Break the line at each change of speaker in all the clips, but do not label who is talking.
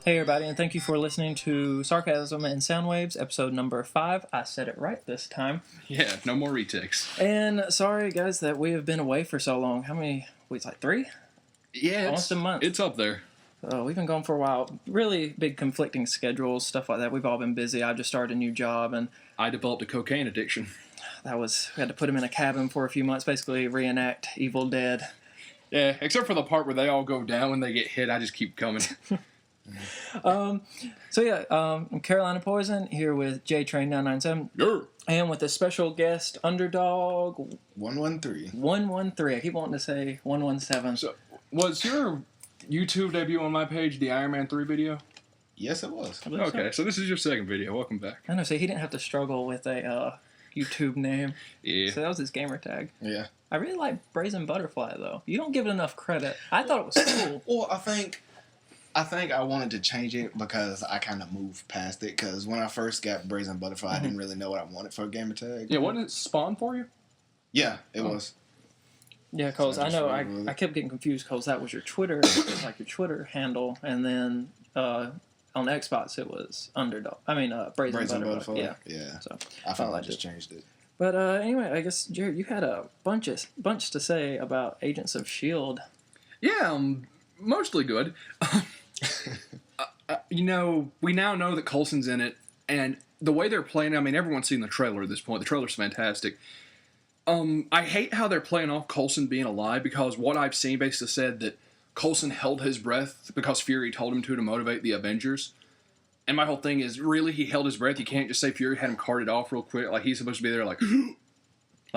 Hey everybody, and thank you for listening to Sarcasm Soundwaves, episode number 5. I said it right this time.
Yeah, no more retakes.
And sorry guys that we have been away for so long. How many weeks? Like 3?
Yeah,
almost a month.
It's up there.
We've been gone for a while. Really big conflicting schedules, stuff like that. We've all been busy. I just started a new job, and
I developed a cocaine addiction.
we had to put him in a cabin for a few months, basically reenact Evil Dead.
Yeah, except for the part where they all go down when they get hit. I just keep coming.
I'm Carolina Poison here with J-Train 997.
Yeah.
And with a special guest, Underdog
113.
113. I keep wanting to say 117.
So, was your YouTube debut on my page the Iron Man 3 video?
Yes, it was.
Okay, so this is your second video. Welcome back.
I know, so he didn't have to struggle with a YouTube name.
Yeah.
So that was his gamer tag.
Yeah.
I really like Brazen Butterfly, though. You don't give it enough credit. I thought it was cool.
Well, I think I wanted to change it because I kind of moved past it. Because when I first got Brazen Butterfly, I didn't really know what I wanted for a gamer tag.
Yeah, wasn't it Spawn for you?
Yeah, it was.
Yeah, because
So
I know
really
I kept getting confused because that was your Twitter, it was like your Twitter handle, and then on Xbox it was Underdog. Brazen Butterfly.
Yeah.
So
I finally
liked
just
it.
changed it.
But anyway, I guess Jared, you had a bunch to say about Agents of S.H.I.E.L.D.
Yeah, mostly good. We now know that Coulson's in it, and the way they're playing, I mean, everyone's seen the trailer at this point. The trailer's fantastic. I hate how they're playing off Coulson being alive, because what I've seen basically said that Coulson held his breath because Fury told him to motivate the Avengers. And my whole thing is, really, he held his breath. You can't just say Fury had him carted off real quick. Like, he's supposed to be there like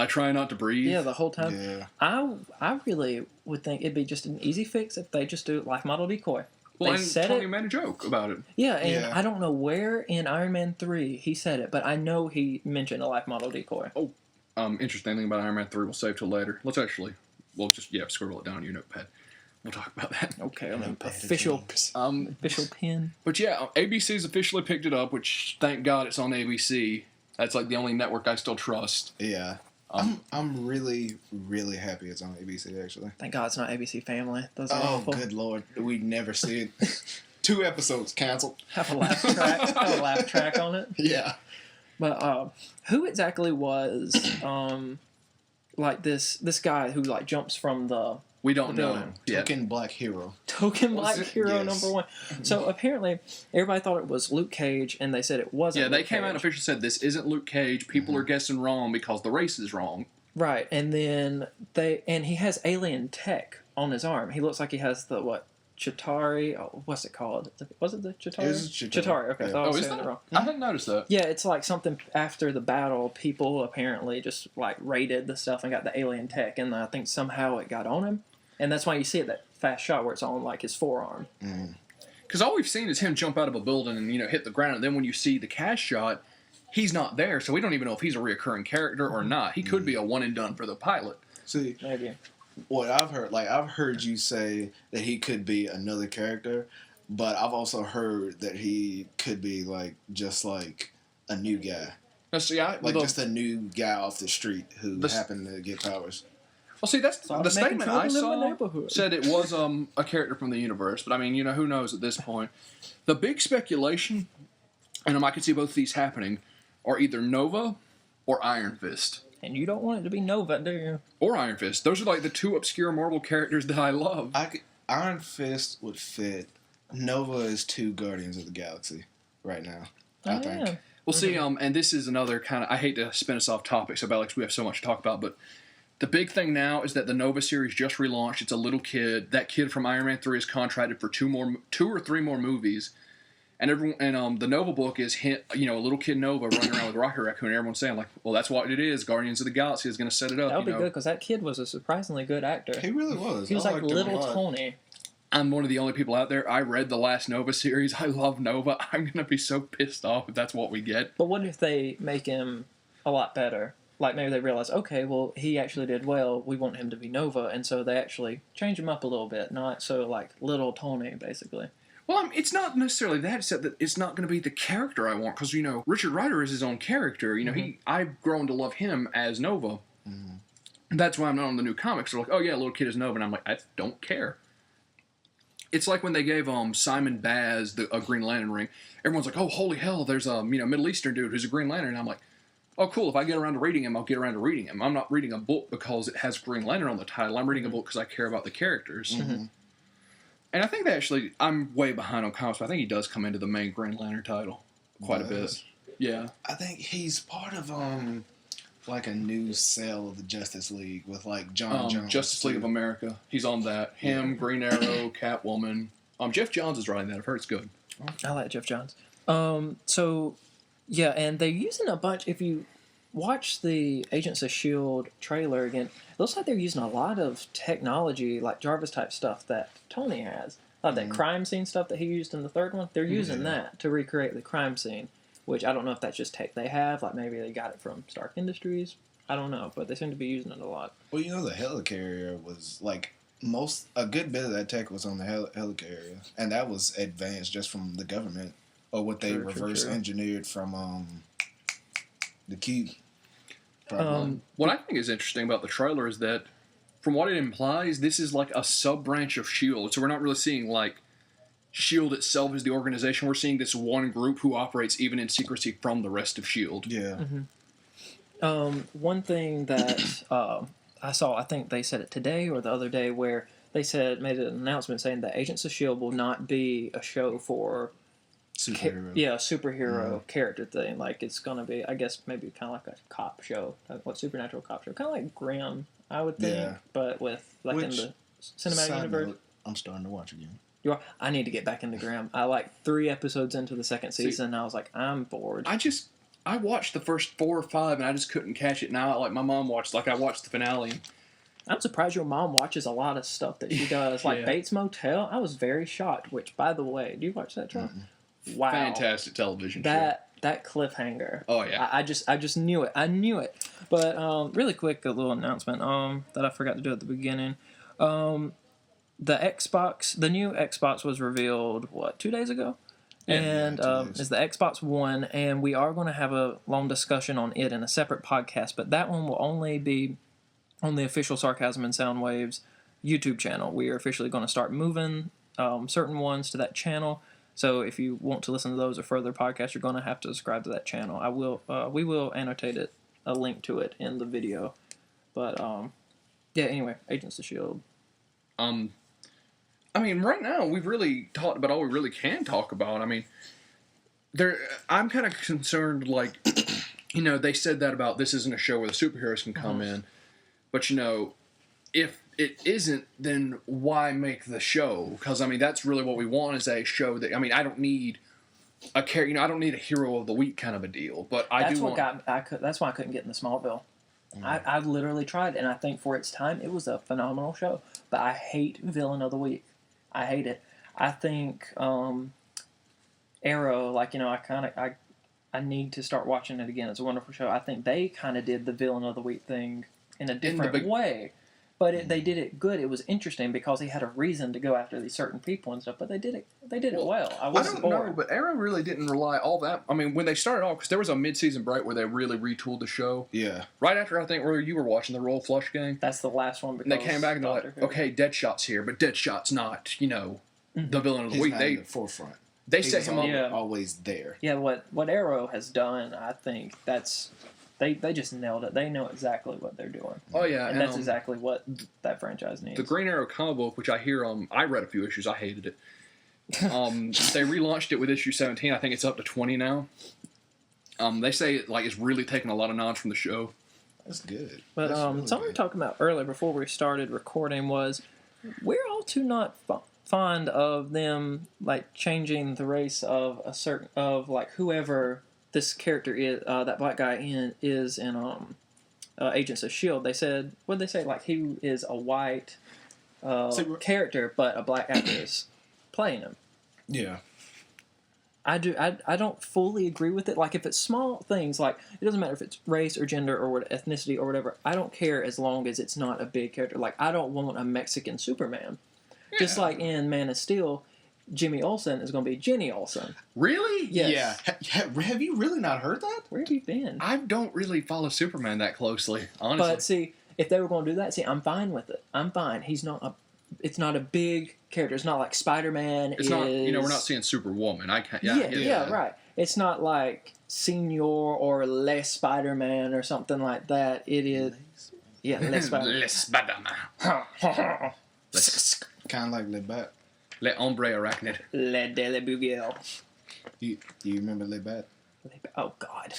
trying not to breathe.
Yeah, the whole time.
Yeah.
I really would think it'd be just an easy fix if they just do life model decoy.
Well,
They
and
said
Tony
it.
made a joke about it.
Yeah, and
Yeah.
I don't know where in Iron Man 3 he said it, but I know he mentioned a life model decoy.
Interesting thing about Iron Man 3 we'll save till later. We'll just scribble it down in your notepad. We'll talk about that.
Okay,
Notepad
official
games.
official pin.
But yeah, ABC's officially picked it up, which thank God it's on ABC. That's like the only network I still trust.
Yeah. I'm really, really happy it's on ABC, actually.
Thank God it's not ABC Family. Those are
Oh,
awful.
good Lord. We'd never see it. 2 episodes canceled.
Have a laugh track on it.
Yeah.
But who exactly was like this guy who like jumps from the
We don't
The
know
villain.
yet.
Token Black Hero.
Token
Was
Black
it?
Hero
Yes.
number 1? So apparently everybody thought it was Luke Cage, and they said it wasn't.
Yeah, they
Luke
came out and
Cage.
officially said this isn't Luke Cage. People are guessing wrong because the race is wrong.
Right, and then he has alien tech on his arm. He looks like he has the Chitauri. Oh, what's it called? Was it the Chitauri?
It was Chitauri.
Chitauri. Okay, I
Yeah.
thought I was
is
saying
that?
it wrong.
I hadn't noticed that.
Yeah, it's like something after the battle. People apparently just like raided the stuff and got the alien tech, and I think somehow it got on him, and that's why you see that fast shot where it's on like his forearm.
Because all we've seen is him jump out of a building and hit the ground, and then when you see the cast shot, he's not there, so we don't even know if he's a reoccurring character or not. He could be a one and done for the pilot.
See,
Maybe.
what I've heard you say that he could be another character, but I've also heard that he could be just like a new guy,
Now, see,
just a new guy off the street who
The-
happened to get powers.
Well, see, that's
So
the
I'm making
statement I
trouble in my
saw
neighborhood.
said it was a character from the universe, but I mean, who knows at this point. The big speculation, and I could see both of these happening, are either Nova or Iron Fist.
And you don't want it to be Nova, do you?
Or Iron Fist. Those are like the 2 obscure Marvel characters that I love.
Iron Fist would fit. Nova is 2 Guardians of the Galaxy right now. I think.
Yeah.
Well, see, and this is another kind of, I hate to spin us off topic, so Alex, we have so much to talk about, but the big thing now is that the Nova series just relaunched. It's a little kid. That kid from Iron Man 3 is contracted for 2 or 3 more movies. And the Nova book is a little kid Nova running around with Rocket Raccoon. And everyone's saying well, that's what it is. Guardians of the Galaxy is going to set it up.
That would be good because that kid was a surprisingly good actor.
He really was.
He was
I
like
liked him a
little
lot.
Tony.
I'm one of the only people out there. I read the last Nova series. I love Nova. I'm going to be so pissed off if that's what we get.
But what if they make him a lot better? Like maybe they realize, okay, well, he actually did well. We want him to be Nova. And so they actually change him up a little bit. Not so like little Tony, basically.
Well, it's not necessarily that, except that it's not going to be the character I want. Because, Richard Rider is his own character. I've grown to love him as Nova. And that's why I'm not on the new comics. They're like, oh, yeah, little kid is Nova. And I'm like, I don't care. It's like when they gave Simon Baz a Green Lantern ring. Everyone's like, "Oh, holy hell! There's a Middle Eastern dude who's a Green Lantern." And I'm like, "Oh, cool! If I get around to reading him, I'll get around to reading him. I'm not reading a book because it has Green Lantern on the title. I'm reading a book because I care about the characters."
Mm-hmm.
And I think I'm way behind on comics, but I think he does come into the main Green Lantern title quite a bit. Yeah,
I think he's part of like a new cell of the Justice League with like John Jones.
Justice League of America. He's on that. Him, Green Arrow, Catwoman. Jeff Johns is writing that. I've heard it's good.
I like Jeff Johns. So, yeah, and they're using a bunch. If you watch the Agents of S.H.I.E.L.D. trailer again, it looks like they're using a lot of technology, like Jarvis-type stuff that Tony has. That crime scene stuff that he used in the third one, they're using that to recreate the crime scene, which I don't know if that's just tech they have. Like, maybe they got it from Stark Industries. I don't know, but they seem to be using it a lot.
Well, the helicarrier was like a good bit of that tech was on the helicarrier, and that was advanced just from the government or what they reverse engineered from the Cube.
What I think is interesting about the trailer is that, from what it implies, this is like a sub-branch of S.H.I.E.L.D. So we're not really seeing like S.H.I.E.L.D. itself as the organization. We're seeing this one group who operates even in secrecy from the rest of S.H.I.E.L.D.
Yeah.
Mm-hmm. One thing that I saw, I think they said it today or the other day, where they made an announcement saying that Agents of S.H.I.E.L.D. will not be a show for superhero character thing. Like, it's going to be, I guess, maybe kind of like a cop show, supernatural cop show. Kind of like Grimm, I would think, but with, like, in the cinematic universe.
I'm starting to watch again.
I need to get back into Grimm. I like 3 episodes into the second season, and I was like, I'm bored.
I watched the first 4 or 5, and I just couldn't catch it. Now, like, my mom watched, like, I watched the finale.
I'm surprised your mom watches a lot of stuff that she does. Like Bates Motel, I was very shocked, which, by the way, do you watch that show? Wow.
Fantastic television show.
That cliffhanger.
Oh, yeah.
I just knew it. I knew it. But really quick, a little announcement that I forgot to do at the beginning. The new Xbox was revealed, 2 days ago? And it's the Xbox One, and we are going to have a long discussion on it in a separate podcast, but that one will only be on the official Sarcasm and Soundwaves YouTube channel. We are officially going to start moving certain ones to that channel. So if you want to listen to those or further podcasts, you're going to have to subscribe to that channel. We will annotate a link to it in the video. But anyway, Agents of S.H.I.E.L.D.
I mean, right now we've really talked about all we really can talk about. I mean, I'm kind of concerned. Like, they said that about this isn't a show where the superheroes can come in, but if it isn't, then why make the show? Because I mean, that's really what we want is a show that. I mean, I don't need a character. I don't need a hero of the week kind of a deal. But that's
why I couldn't get in the Smallville. I literally tried, and I think for its time, it was a phenomenal show. But I hate Villain of the Week. I hate it. I think Arrow, I need to start watching it again. It's a wonderful show. I think they kind of did the Villain of the Week thing in a different way. But they did it good. It was interesting because he had a reason to go after these certain people and stuff. But they did it well. I wasn't bored.
Know, but Arrow really didn't rely all that. I mean, when they started off, because there was a mid-season break where they really retooled the show.
Yeah.
Right after, I think, where you were watching the Royal Flush game.
That's the last one.
And they came back and they're like, okay, Deadshot's here, but Deadshot's not, the villain of the week.
Not in the forefront.
They set him up.
Always there.
Yeah, what Arrow has done, I think that's... They just nailed it. They know exactly what they're doing.
Oh, yeah.
And that's exactly what that franchise needs.
The Green Arrow comic book, which I hear, I read a few issues. I hated it. They relaunched it with issue 17. I think it's up to 20 now. They say it's really taking a lot of nods from the show.
That's good.
But something we were talking about earlier before we started recording was we're all too not fond of them changing the race of whoever this character is, that black guy is in Agents of S.H.I.E.L.D. They said, what did they say? He is a white character, but a black actor is playing him.
Yeah.
I don't fully agree with it. If it's small things, it doesn't matter if it's race or gender or ethnicity or whatever. I don't care as long as it's not a big character. I don't want a Mexican Superman. Yeah. Just like in Man of Steel, Jimmy Olsen is going to be Jenny Olsen.
Really?
Yes.
Yeah. Have you really not heard that?
Where have you been?
I don't really follow Superman that closely, honestly.
But see, if they were going to do that, I'm fine with it. I'm fine. He's not it's not a big character. It's not like Spider-Man.
It's not, we're not seeing Superwoman. I can't.
Yeah, right. It's not like Senior or Les Spider-Man or something like that. It is, Les Spider-Man.
Les Spider-Man.
Kind of like Le Bat.
Le Hombre Arachnid.
Le Dele Bouguel.
Do you remember Le Bat?
Oh, God.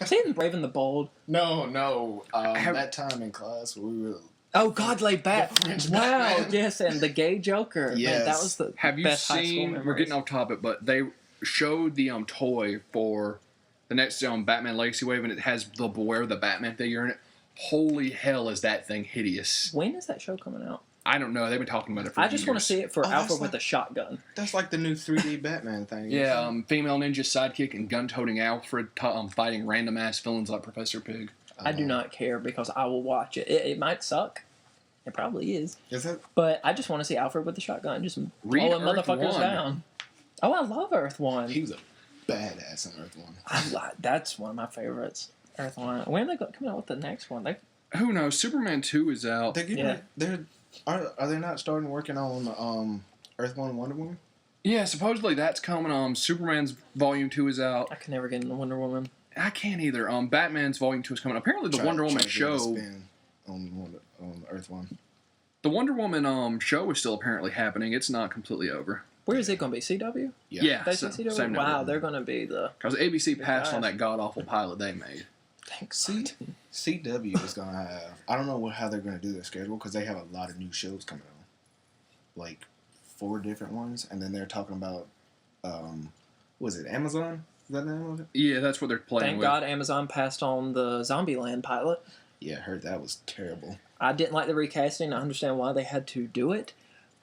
See in Brave and the Bold?
No. That time in class we were...
Oh, God, lay back. Wow, yes, and the gay Joker.
Yes.
Man, that was the
Have you
best high school
seen,
memories.
we're getting off topic, but they showed the toy for the next Batman Legacy Wave, and it has the Beware the Batman figure in it. Holy hell, is that thing hideous.
When is that show coming out?
I don't know. They've been talking about it for
I
years.
just want to see it for Alfred with a shotgun.
That's like the new 3D Batman thing.
Yeah, female ninja sidekick and gun-toting Alfred fighting random-ass villains like Professor Pig.
I do not care because I will watch it. It might suck. It probably is.
Is it?
But I just want to see Alfred with the shotgun just
Read
blowing
Earth
motherfuckers
1.
down. Oh, I love Earth 1.
He was a badass in Earth 1.
That's one of my favorites. Earth 1. When are they coming out with the next one?
Who knows? Superman 2 is out.
Are they not starting working on Earth 1 Wonder Woman?
Yeah, supposedly that's coming. Superman's Volume 2 is out.
I can never get into Wonder Woman.
I can't either. Batman's Volume 2 is coming. Apparently the Wonder Woman show...
On Earth 1.
The Wonder Woman show is still apparently happening. It's not completely over.
Where is it going to be? CW?
Yeah,
CW?
same
Wow,
network.
they're going to be the...
Because ABC passed on
guys.
that god-awful pilot they made.
Thanks.
CW is going to have... I don't know how they're going to do their schedule because they have a lot of new shows coming on. Like 4 different ones. And then they're talking about... was it Amazon? Is that the name of it?
Yeah, that's what they're playing
Thank
with.
God Amazon passed on the Zombieland pilot.
Yeah, I heard that was terrible.
I didn't like the recasting. I understand why they had to do it.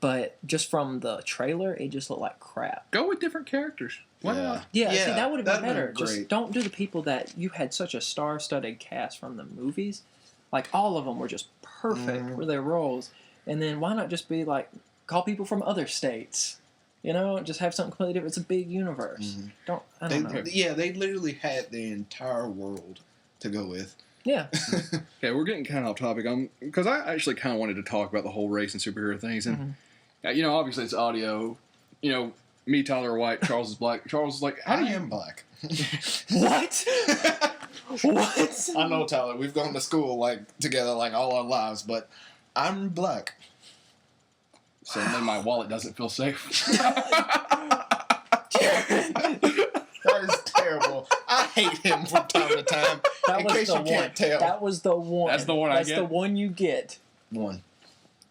But just from the trailer, it just looked like crap.
Go with different characters. Why not?
Yeah, see, that would have been
that'd
better.
been great.
Just don't do the people that you had such a star-studded cast from the movies. Like, all of them were just perfect for their roles. And then why not just be like, call people from other states? You know, just have something completely different. It's a big universe. I don't know.
Yeah, they literally had the entire world to go with.
Yeah.
Okay, we're getting kind of off topic. Because I actually kind of wanted to talk about the whole race and superhero things. And, obviously it's audio. Me, Tyler, are white. Charles is black. Charles is like,
I am black.
What? What?
I know, Tyler. We've gone to school together all our lives, but I'm black.
So then my wallet doesn't feel safe.
That is terrible. I hate him from time to time. In case you can't tell.
That was the one.
That's the one I get?
That's the one you get.
One.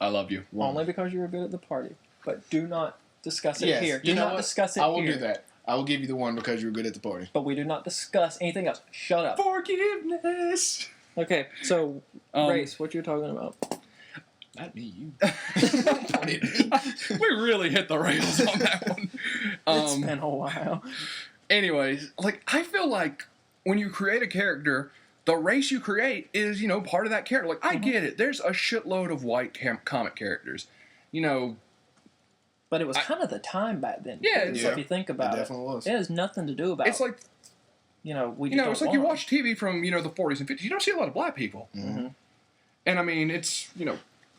I love you.
Only because you were good at the party. But do not discuss it
Yes.
here.
You
Do
know
not
what?
discuss it
I will
here.
do that. I will give you the one because you were good at the party.
But we do not discuss anything else. Shut up.
Forgiveness.
Okay, so race, what you're talking about?
Not me, you.
We really hit the rails on that one.
It's been a while.
Anyways, I feel like when you create a character, the race you create is, part of that character. I get it. There's a shitload of white comic characters.
But it was kind of the time back then.
Yeah,
if you think about it.
It definitely was.
It has nothing to do about
It's like,
we
it's like you watch TV from, the 40s and 50s. You don't see a lot of black people.
Mm-hmm.
And I mean, it's,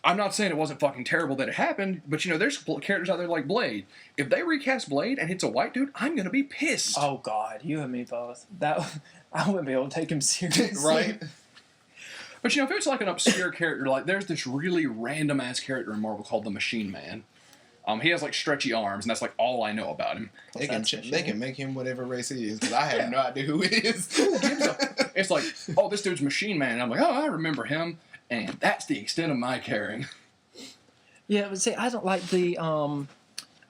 I'm not saying it wasn't fucking terrible that it happened, but, there's characters out there like Blade. If they recast Blade and it's a white dude, I'm going to be pissed.
Oh, God. You and me both. I wouldn't be able to take him seriously.
Right?
But, if it's like an obscure character, there's this really random-ass character in Marvel called the Machine Man. He has, stretchy arms, and that's, all I know about him.
They can make him whatever race he is, because I have no idea who it is.
It's like, oh, this dude's Machine Man. And I'm like, oh, I remember him. And that's the extent of my caring.
Yeah, but see, I don't like the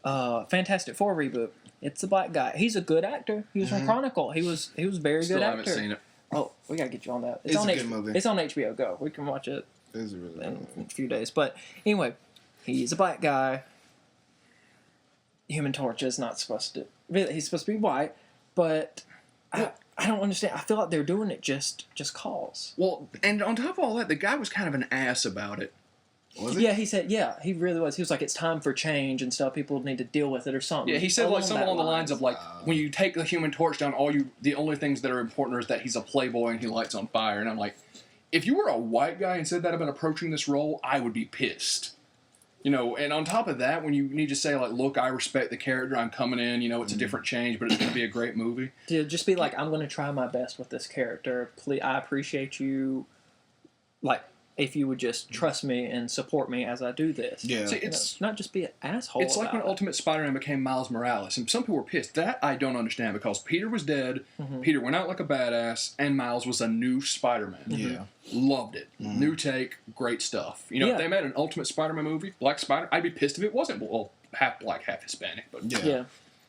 Fantastic Four reboot. It's a black guy. He's a good actor. He was from Chronicle. He was very
Still
good actor.
haven't seen it.
Oh, we gotta get you on that.
It's a good movie.
It's on HBO Go. We can watch it
It's a really
in a few days. But anyway, he's a black guy. Human Torch is not supposed to. Really, he's supposed to be white, but I don't understand. I feel like they're doing it just cause.
Well, and on top of all that, the guy was kind of an ass about it.
Was he?
Yeah, he said. Yeah, he really was. He was like, "It's time for change and stuff. People need to deal with it or something."
Yeah, he said something along the lines of when you take the Human Torch down, the only things that are important is that he's a playboy and he lights on fire. And I'm like, if you were a white guy and said that about approaching this role, I would be pissed. You know, and on top of that, when you need to say, like, look, I respect the character, I'm coming in, you know, it's a different change, but it's going to be a great movie.
Dude, just be like, I'm going to try my best with this character. Please, I appreciate you, like, if you would just trust me and support me as I do this.
Yeah.
See, it's
not just be an asshole.
It's like when
about it.
Ultimate Spider-Man became Miles Morales, and some people were pissed. That I don't understand, because Peter was dead, Peter went out like a badass, and Miles was a new Spider-Man.
Yeah.
Loved it. New take, great stuff. You know, if they made an Ultimate Spider-Man movie, Black Spider, I'd be pissed if it wasn't, well, half black, half Hispanic. But
Yeah.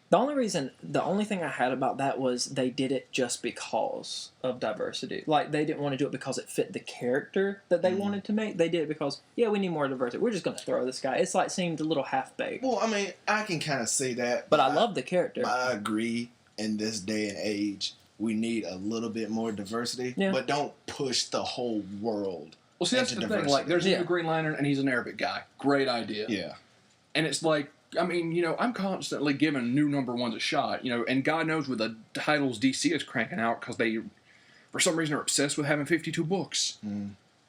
The only thing I had about that was they did it just because of diversity. Like, they didn't want to do it because it fit the character that they wanted to make. They did it because, we need more diversity. We're just going to throw this guy. It's like seemed a little half-baked.
Well, I mean, I can kind of see that.
But I love the character.
I agree. In this day and age, we need a little bit more diversity, but don't push the whole world.
Well, see, that's the thing. Like, there's a new Green Lantern, and he's an Arabic guy. Great idea.
Yeah.
And it's like, I mean, you know, I'm constantly giving new number ones a shot, you know, and God knows with the titles DC is cranking out because they, for some reason, are obsessed with having 52 books.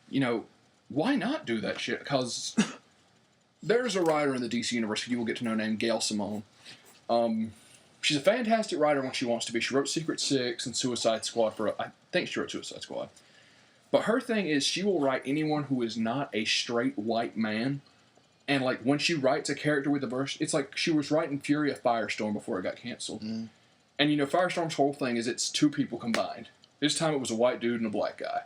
You know, why not do that shit? Because there's a writer in the DC universe you will get to know named Gail Simone. She's a fantastic writer when she wants to be. She wrote Secret Six and Suicide Squad I think she wrote Suicide Squad. But her thing is she will write anyone who is not a straight white man. And, like, when she writes a character with a verse, it's like she was writing Fury of Firestorm before it got canceled. And, you know, Firestorm's whole thing is it's two people combined. This time it was a white dude and a black guy.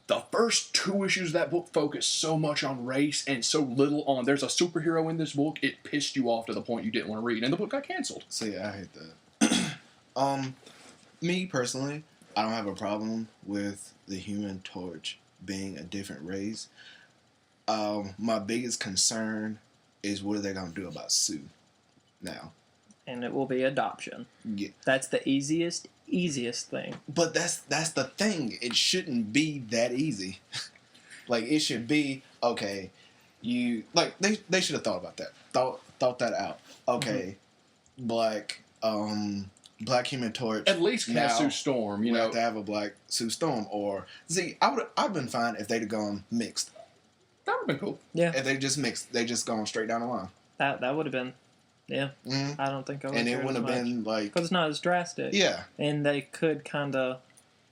The first 2 issues of that book focus so much on race and so little on there's a superhero in this book, it pissed you off to the point you didn't want to read. And the book got canceled.
See, I hate that. Me, personally, I don't have a problem with the Human Torch being a different race. My biggest concern is what are they going to do about Sue now?
And it will be adoption.
Yeah.
That's the easiest thing.
But that's the thing. It shouldn't be that easy. Like, it should be, okay, they should have thought about that. Thought that out. Okay, Black Human Torch.
At least cast Sue Storm, you know.
Have to have a Black Sue Storm. Or, see, I've been fine if they'd have gone mixed.
That would have been cool.
Yeah.
If they just mixed, they just gone straight down the line.
That would have been, I don't think I would have.
And it wouldn't have been like,
because it's not as drastic.
Yeah.
And they could kind of.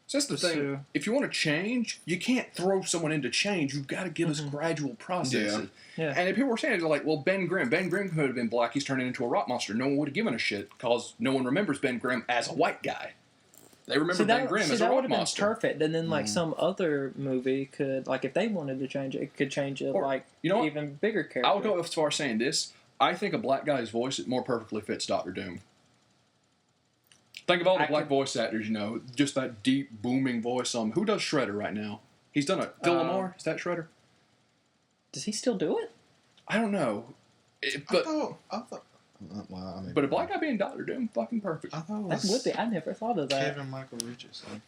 So that's the thing. If you want to change, you can't throw someone into change. You've got to give us gradual processes.
Yeah.
And if people were saying it, they're like, well, Ben Grimm could have been black. He's turning into a rock monster. No one would have given a shit because no one remembers Ben Grimm as a white guy. They remember Ben Grimm as a rock monster.
That would have been perfect. And then, like, some other movie could, like, if they wanted to change it, it could change it, like, you know, even bigger character.
I'll go as far as saying this. I think a black guy's voice more perfectly fits Doctor Doom. Think of all the black voice actors, you know, just that deep, booming voice. Who does Shredder right now? He's done it. Phil Lamar? Is that Shredder?
Does he still do it?
I don't know.
I thought, well, I mean,
but a black guy being Doctor Doom, fucking perfect.
I thought it
That would be. I never thought of that.
Kevin Michael Richardson,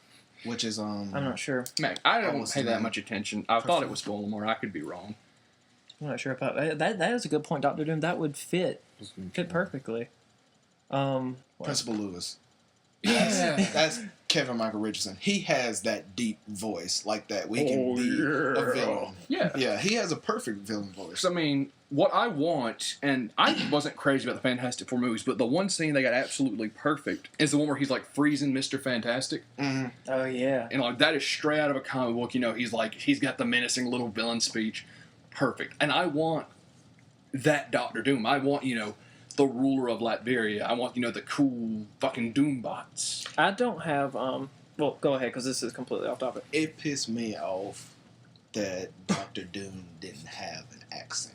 which is
I'm not sure.
Man, I don't pay that much attention. I thought it was Phil Lamar. I could be wrong.
I'm not sure about that. That is a good point, Doctor Doom. That would fit perfectly.
Principal Lewis.
Yeah,
that's Kevin Michael Richardson. He has that deep voice like that. We can be a villain. Yeah, he has a perfect villain voice.
I mean, what I want, and I wasn't crazy about the Fantastic Four movies, but the one scene they got absolutely perfect is the one where he's like freezing Mr. Fantastic.
Mm-hmm.
Oh yeah,
and like that is straight out of a comic book. You know, he's got the menacing little villain speech, perfect. And I want that Doctor Doom. I want, you know, the ruler of Latveria. I want, you know, the cool fucking Doombots.
I don't have, well, go ahead, because this is completely off topic.
It pissed me off that Dr. Doom didn't have an accent.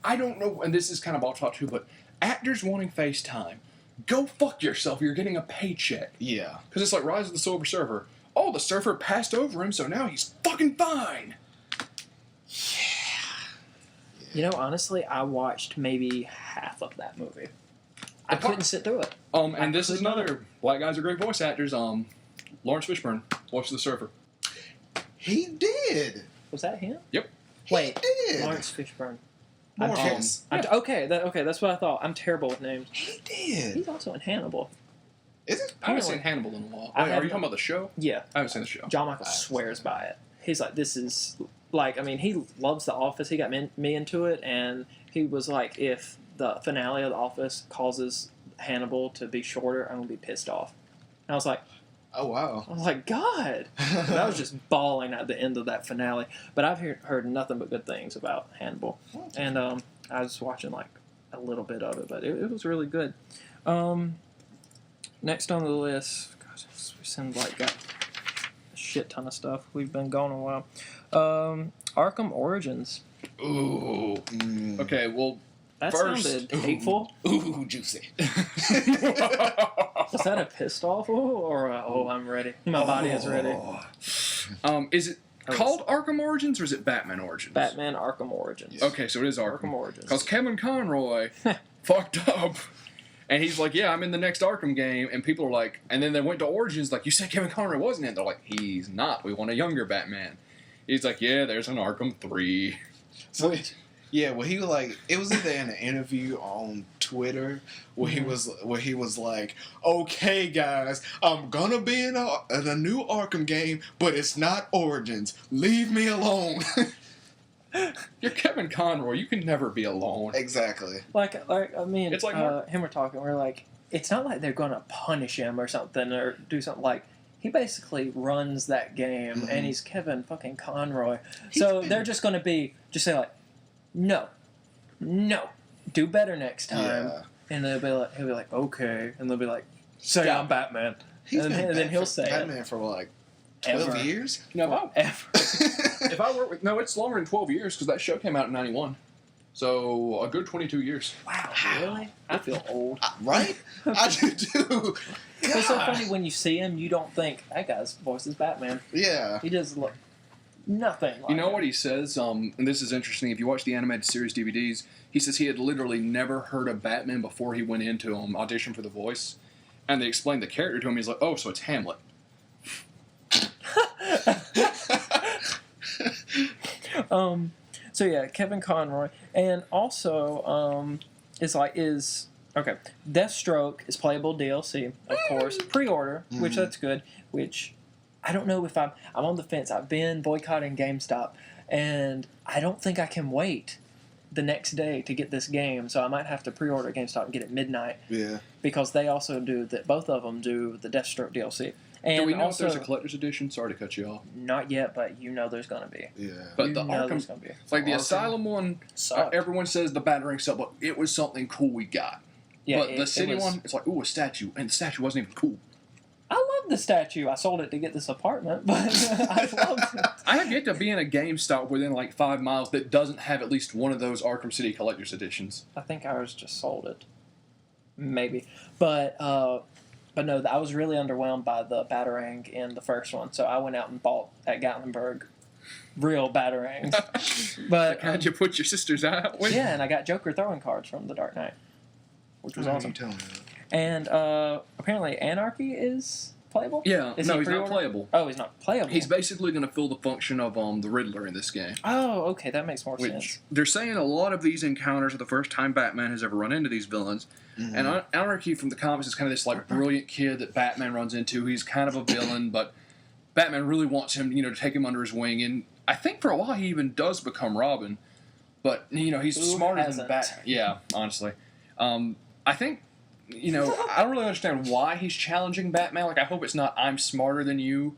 I don't know, and this is kind of off topic too, but actors wanting FaceTime, go fuck yourself, you're getting a paycheck.
Yeah.
Because it's like Rise of the Silver Surfer. Oh, the surfer passed over him, so now he's fucking fine.
You know, honestly, I watched maybe half of that movie. I couldn't sit through it.
And this is another. Black guys are great voice actors. Lawrence Fishburne, voice of the Surfer.
He did.
Was that him?
Yep.
Wait,
he did.
Lawrence Fishburne.
Morpheus.
Okay, that's what I thought. I'm terrible with names.
He did.
He's also in Hannibal.
Is it?
I haven't seen Hannibal in a while. Wait, are you talking about the show?
Yeah.
I haven't seen the show.
John Michael swears by it. He's like, this is like, I mean, he loves The Office. He got me into it, and he was like, if the finale of The Office causes Hannibal to be shorter, I'm gonna be pissed off. And I was like,
Oh wow.
God. And I was just bawling at the end of that finale. But I've heard nothing but good things about Hannibal, and I was watching like a little bit of it, but it was really good. Next on the list, gosh, we seem like got a shit ton of stuff. We've been gone a while. Arkham Origins.
Ooh. Okay, well,
That
first,
sounded hateful.
Ooh, juicy.
Was that a pissed off or I'm ready? My body is ready.
Is it called Arkham Origins or is it Batman Origins?
Batman Arkham Origins.
Okay, so it is Arkham
Origins.
Because Kevin Conroy fucked up. And he's like, yeah, I'm in the next Arkham game. And people are like, and then they went to Origins, like, you said Kevin Conroy wasn't in. They're like, he's not. We want a younger Batman. He's like, yeah, there's an Arkham 3.
So, yeah, well, he was like, it was either in an interview on Twitter where he was like, okay, guys, I'm gonna be in a new Arkham game, but it's not Origins. Leave me alone.
You're Kevin Conroy. You can never be alone.
Exactly.
Like I mean,
It's like
him we're talking. We're like, it's not like they're gonna punish him or something or do something like. He basically runs that game, and he's Kevin fucking Conroy. So they're just gonna just say like, no, do better next time, and he'll be like, okay, and they'll be like, say I'm Batman, and then he'll say
Batman for like 12
Ever.
years.
No,
ever.
if I work with it's longer than 12 years because that show came out in '91, so a good 22 years.
Wow, really? I feel old.
Right? I do.
It's so funny when you see him, you don't think that guy's voice is Batman.
Yeah.
He does look nothing like
You know
him.
what he says? And this is interesting. If you watch the animated series DVDs, he says he had literally never heard of Batman before he went into audition for the voice, and they explained the character to him. He's like, "Oh, so it's Hamlet."
So yeah, Kevin Conroy, and also okay. Deathstroke is playable DLC, of course, pre-order, which that's good. Which I don't know if I'm on the fence. I've been boycotting GameStop, and I don't think I can wait the next day to get this game. So I might have to pre-order GameStop and get it midnight.
Yeah.
Because they also do that. Both of them do the Deathstroke DLC. And
do we know
also,
if there's a collector's edition? Sorry to cut you off.
Not yet, but there's going to be.
Yeah.
But the
there's
Arkham,
going to be.
like the
Arkham
Asylum one,
Sucked.
everyone says the Batarang sucked, but it was something cool we got.
Yeah,
but the City one, it's like, ooh, a statue, and the statue wasn't even cool.
I love the statue. I sold it to get this apartment, but I love it.
I have yet to be in a GameStop within like 5 miles that doesn't have at least one of those Arkham City collector's editions.
I think ours just sold it. Maybe. But no, I was really underwhelmed by the Batarang in the first one, so I went out and bought at Gatlinburg real Batarangs. But
How'd you put your sister's eye out with?
yeah, and I got Joker throwing cards from The Dark Knight, which was awesome.
You tell me that.
And apparently Anarchy is playable?
Yeah,
Is
no,
he
he's not
pre-order?
playable.
Oh, he's not playable.
He's basically going to fill the function of the Riddler in this game.
Oh, okay, that makes more
Which
sense.
they're saying a lot of these encounters are the first time Batman has ever run into these villains. And Anarchy from the comics is kind of this like brilliant kid that Batman runs into. He's kind of a villain, but Batman really wants him, to take him under his wing. And I think for a while he even does become Robin. But he's
Who
smarter
hasn't?
than Batman. Yeah, honestly. I think. I don't really understand why he's challenging Batman. Like, I hope it's not I'm smarter than you,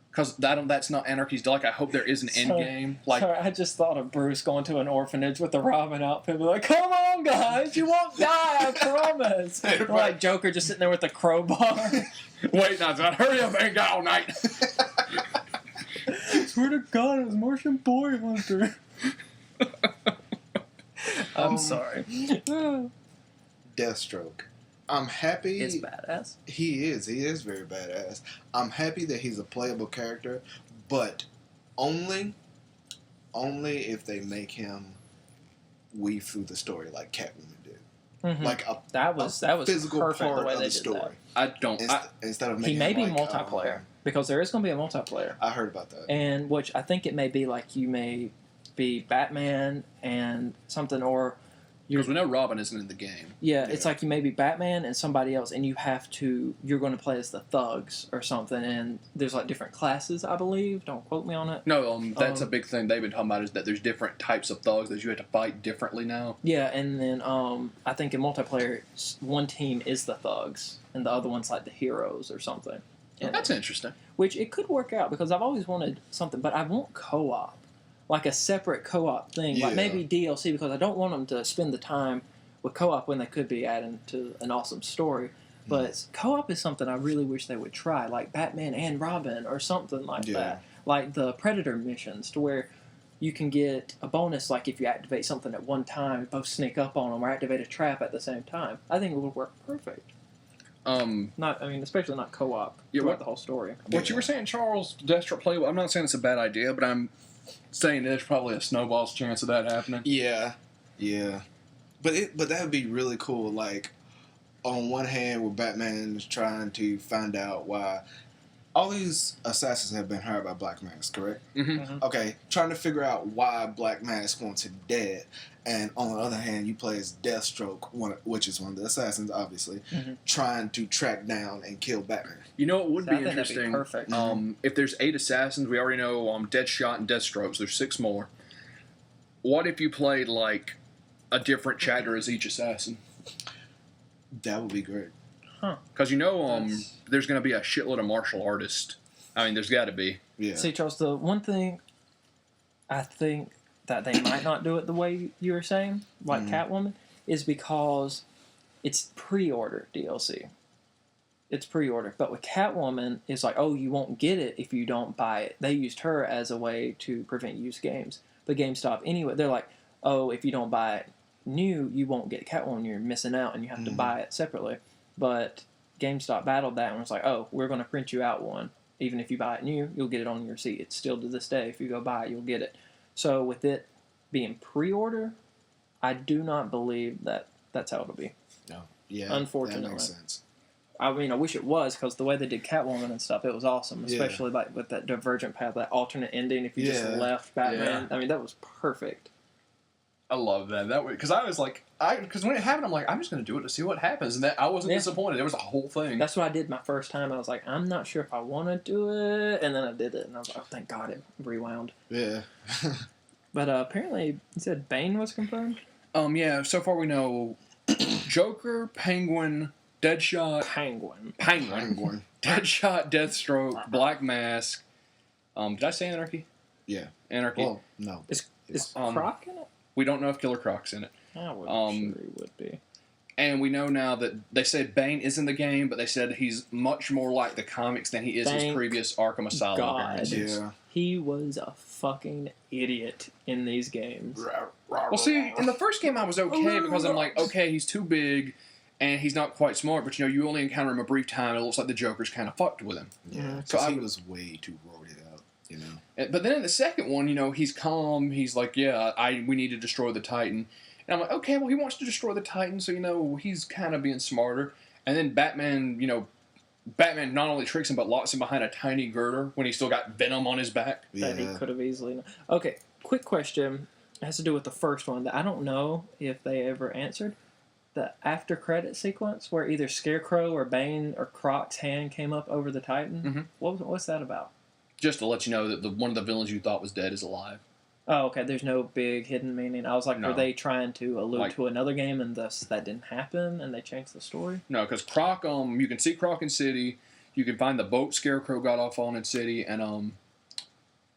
because that's not Anarchy's deal. Like, I hope there is an end game. Like,
Sorry, I just thought of Bruce going to an orphanage with the Robin outfit. Be like, come on, guys, you won't die, I promise. Like Joker just sitting there with a crowbar.
wait, not that. Hurry up, I ain't got all night.
Swear to God, it was Martian Boy Hunter. I'm sorry.
Deathstroke. I'm happy.
It's badass.
He is very badass. I'm happy that he's a playable character, but only if they make him weave through the story like Catwoman did.
Mm-hmm.
Like
that was
physical
perfect
part
the way
of
they
the
did
story.
that.
I don't.
Instead of
He
making
may be
him like,
multiplayer because there is going to be a multiplayer,
I heard about that.
and which I think it may be like you may be Batman and something, or
Because we know Robin isn't in the game.
Yeah, it's like you may be Batman and somebody else, and you're going to play as the thugs or something, and there's like different classes, I believe. Don't quote me on it.
No, that's a big thing they've been talking about is that there's different types of thugs that you have to fight differently now.
Yeah, and then I think in multiplayer, one team is the thugs, and the other one's like the heroes or something.
And that's interesting.
Which it could work out because I've always wanted something, but I want co-op. Like a separate co-op thing, like maybe DLC, because I don't want them to spend the time with co-op when they could be adding to an awesome story. But co-op is something I really wish they would try, like Batman and Robin or something like that. Like the Predator missions, to where you can get a bonus, like if you activate something at one time, both sneak up on them or activate a trap at the same time. I think it would work perfect. Especially not co-op throughout the whole story.
What you were saying, Charles, Deathstroke playable, I'm not saying it's a bad idea, but I'm saying there's probably a snowball's chance of that happening.
Yeah. But that would be really cool. Like, on one hand, where Batman is trying to find out why all these assassins have been hired by Black Mask, correct?
Mm-hmm.
Okay, trying to figure out why Black Mask wants him dead. And on the other hand, you play as Deathstroke, which is one of the assassins, obviously, trying to track down and kill Batman.
You know what would be interesting?
That'd be perfect.
If there's 8 assassins, we already know Deadshot and Deathstroke, so there's 6 more. What if you played, like, a different chapter as each assassin?
That would be great.
Because there's going to be a shitload of martial artists. I mean, there's got to be.
Yeah.
See, Charles, the one thing I think that they might not do it the way you were saying, like Catwoman, is because it's pre-order DLC. It's pre-order. But with Catwoman, it's like, oh, you won't get it if you don't buy it. They used her as a way to prevent used games. But GameStop, anyway, they're like, oh, if you don't buy it new, you won't get Catwoman. You're missing out, and you have to buy it separately. But GameStop battled that and was like, oh, we're going to print you out one. Even if you buy it new, you'll get it on your receipt. It's still to this day. If you go buy it, you'll get it. So with it being pre-order, I do not believe that that's how it'll be.
No. Yeah.
Unfortunately.
That makes sense.
I mean, I wish it was, because the way they did Catwoman and stuff, it was awesome. Especially like with that divergent path, that alternate ending. If you just left Batman, I mean, that was perfect.
I love that. That way, because I was like, because when it happened, I'm like, I'm just going to do it to see what happens, and that I wasn't disappointed. There was a whole thing.
That's what I did my first time. I was like, I'm not sure if I want to do it, and then I did it, and I was like, oh, thank God it rewound.
Yeah.
But apparently, you said Bane was confirmed.
Yeah. So far, we know Joker, Penguin, Deadshot,
Penguin,
Deadshot, Deathstroke, Black Mask. Did I say Anarchy?
Yeah.
Anarchy.
Well, no.
Is Croc in it?
We don't know if Killer Croc's in it.
I would sure he would be.
And we know now that they said Bane is in the game, but they said he's much more like the comics than he is his previous Arkham Asylum appearances.
Yeah.
He was a fucking idiot in these games.
Well, see, in the first game I was okay because I'm like, okay, he's too big and he's not quite smart, but you only encounter him a brief time and it looks like the Joker's kind of fucked with him.
Yeah, so he was way too roided out,
But then in the second one, he's calm, he's like, yeah, we need to destroy the Titan. And I'm like, okay, well, he wants to destroy the Titan, so, he's kind of being smarter. And then Batman not only tricks him, but locks him behind a tiny girder when he's still got venom on his back.
That he could have easily... Okay, quick question. It has to do with the first one that I don't know if they ever answered. The after-credit sequence where either Scarecrow or Bane or Croc's hand came up over the Titan. Mm-hmm. What's that about?
Just to let you know that one of the villains you thought was dead is alive.
Oh, okay. There's no big hidden meaning. I was like,
No.
Were they trying to allude to another game and thus that didn't happen and they changed the story?
No, because Croc, you can see Croc in City. You can find the boat Scarecrow got off on in City. And,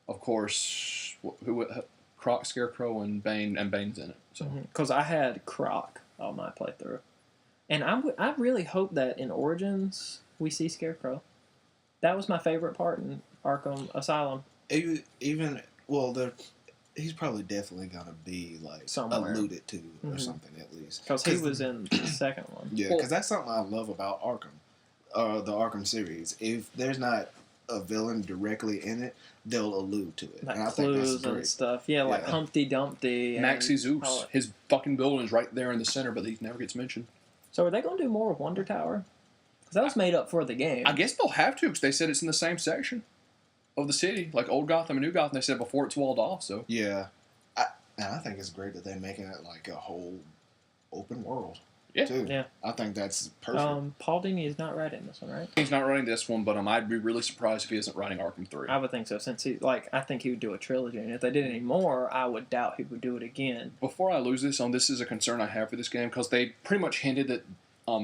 of course, Croc, Scarecrow, and Bane's in it. So
because I had Croc on my playthrough. And I really hope that in Origins we see Scarecrow. That was my favorite part in Arkham Asylum.
He's probably definitely gonna be like
somewhere
alluded to or something at least.
Because he was in the second one.
Yeah, because that's something I love about Arkham, the Arkham series. If there's not a villain directly in it, they'll allude to it.
Like
and I
clues
think that's great.
and stuff. Yeah, like Humpty Dumpty.
Maxie Zeus. His fucking building's right there in the center, but he never gets mentioned.
So are they going to do more with Wonder Tower? Because that was made up for the game.
I guess they'll have to, because they said it's in the same section of the city, like Old Gotham and New Gotham. They said before it's walled off, so.
Yeah. And I think it's great that they're making it like a whole open world.
Yeah.
Too.
Yeah.
I think that's perfect.
Paul Dini is not writing this one, right?
He's not writing this one, but I'd be really surprised if he isn't writing Arkham 3.
I would think so, since I think he would do a trilogy, and if they did any more, I would doubt he would do it again.
Before I lose this, this is a concern I have for this game, because they pretty much hinted that,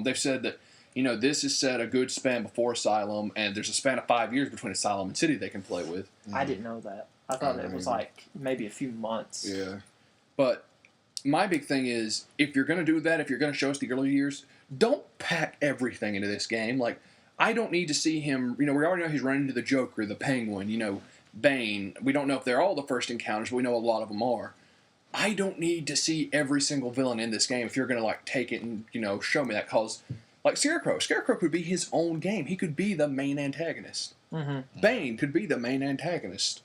they've said that, this is set a good span before Asylum, and there's a span of 5 years between Asylum and City they can play with.
I didn't know that. I thought it was like maybe a few months.
Yeah.
But my big thing is, if you're going to do that, if you're going to show us the early years, don't pack everything into this game. Like, I don't need to see him, we already know he's running into the Joker, the Penguin, Bane. We don't know if they're all the first encounters, but we know a lot of them are. I don't need to see every single villain in this game if you're going to, take it and, show me that, because, Scarecrow could be his own game. He could be the main antagonist.
Mm-hmm.
Bane could be the main antagonist.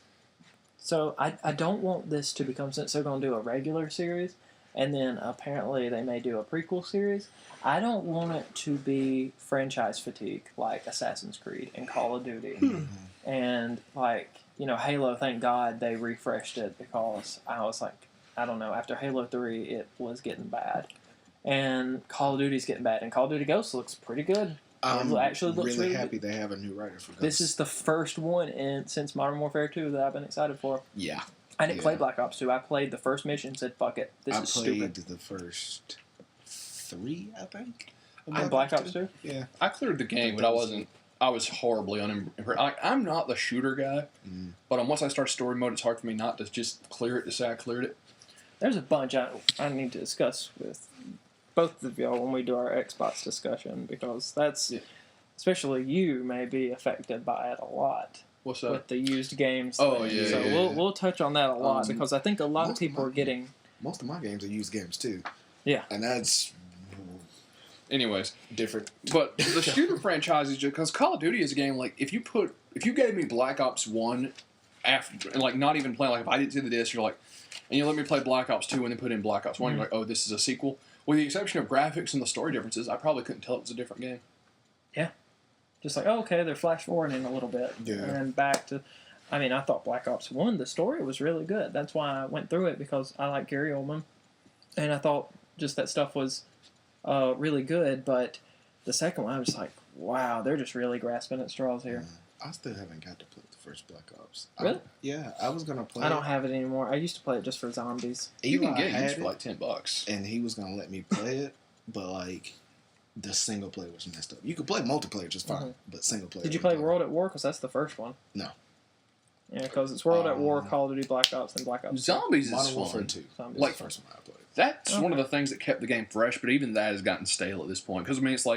So I don't want this to become, since they're going to do a regular series, and then apparently they may do a prequel series, I don't want it to be franchise fatigue like Assassin's Creed and Call of Duty. And, Halo, thank God they refreshed it, because I was like, I don't know, after Halo 3, it was getting bad. And Call of Duty's getting bad. And Call of Duty Ghosts looks pretty good.
I'm
actually looks
really
really
happy
good.
they have a new writer for Ghosts.
This is the first one since Modern Warfare 2 that I've been excited for.
Yeah.
I didn't play Black Ops 2. I played the first mission and said, fuck it. This is stupid.
I played the first 3, I think.
And Black Ops 2?
Yeah.
I cleared the game, but I was horribly unimpressed. I'm not the shooter guy, but once I start story mode, it's hard for me not to just clear it to say I cleared it.
There's a bunch I need to discuss with both of y'all when we do our Xbox discussion, because that's, especially you, may be affected by it a lot.
What's that?
With the used games.
Oh,
thing.
yeah.
So we'll touch on that a lot, because I think a lot of people are getting...
Most of my games are used games, too.
Yeah.
And that's...
Anyways.
Different.
But the shooter franchises, because Call of Duty is a game, if you gave me Black Ops 1 after, and not even playing, if I didn't see the disc, you're and you let me play Black Ops 2 and then put in Black Ops 1, you're oh, this is a sequel. With the exception of graphics and the story differences, I probably couldn't tell it was a different game.
Yeah. Just okay, they're flash forwarding a little bit.
Yeah.
And then back to... I thought Black Ops 1, the story was really good. That's why I went through it, because I like Gary Oldman. And I thought just that stuff was really good. But the second one, I was like, wow, they're just really grasping at straws here.
I still haven't got to play the first Black Ops.
Really?
I was going to play
I don't have it anymore. I used to play it just for zombies.
You can
Eli
get it
had
used for $10.
And he was going to let me play it, but the single player was messed up. You could play multiplayer just fine, but single player.
Did you play World at War? Because that's the first one.
No.
Yeah, because it's World at War, Call of Duty, Black Ops, and Black Ops.
Zombies is
Modern Warfare
fun.
2.
Zombies.
The first one I played.
That's one of the things that kept the game fresh, but even that has gotten stale at this point. Because, it's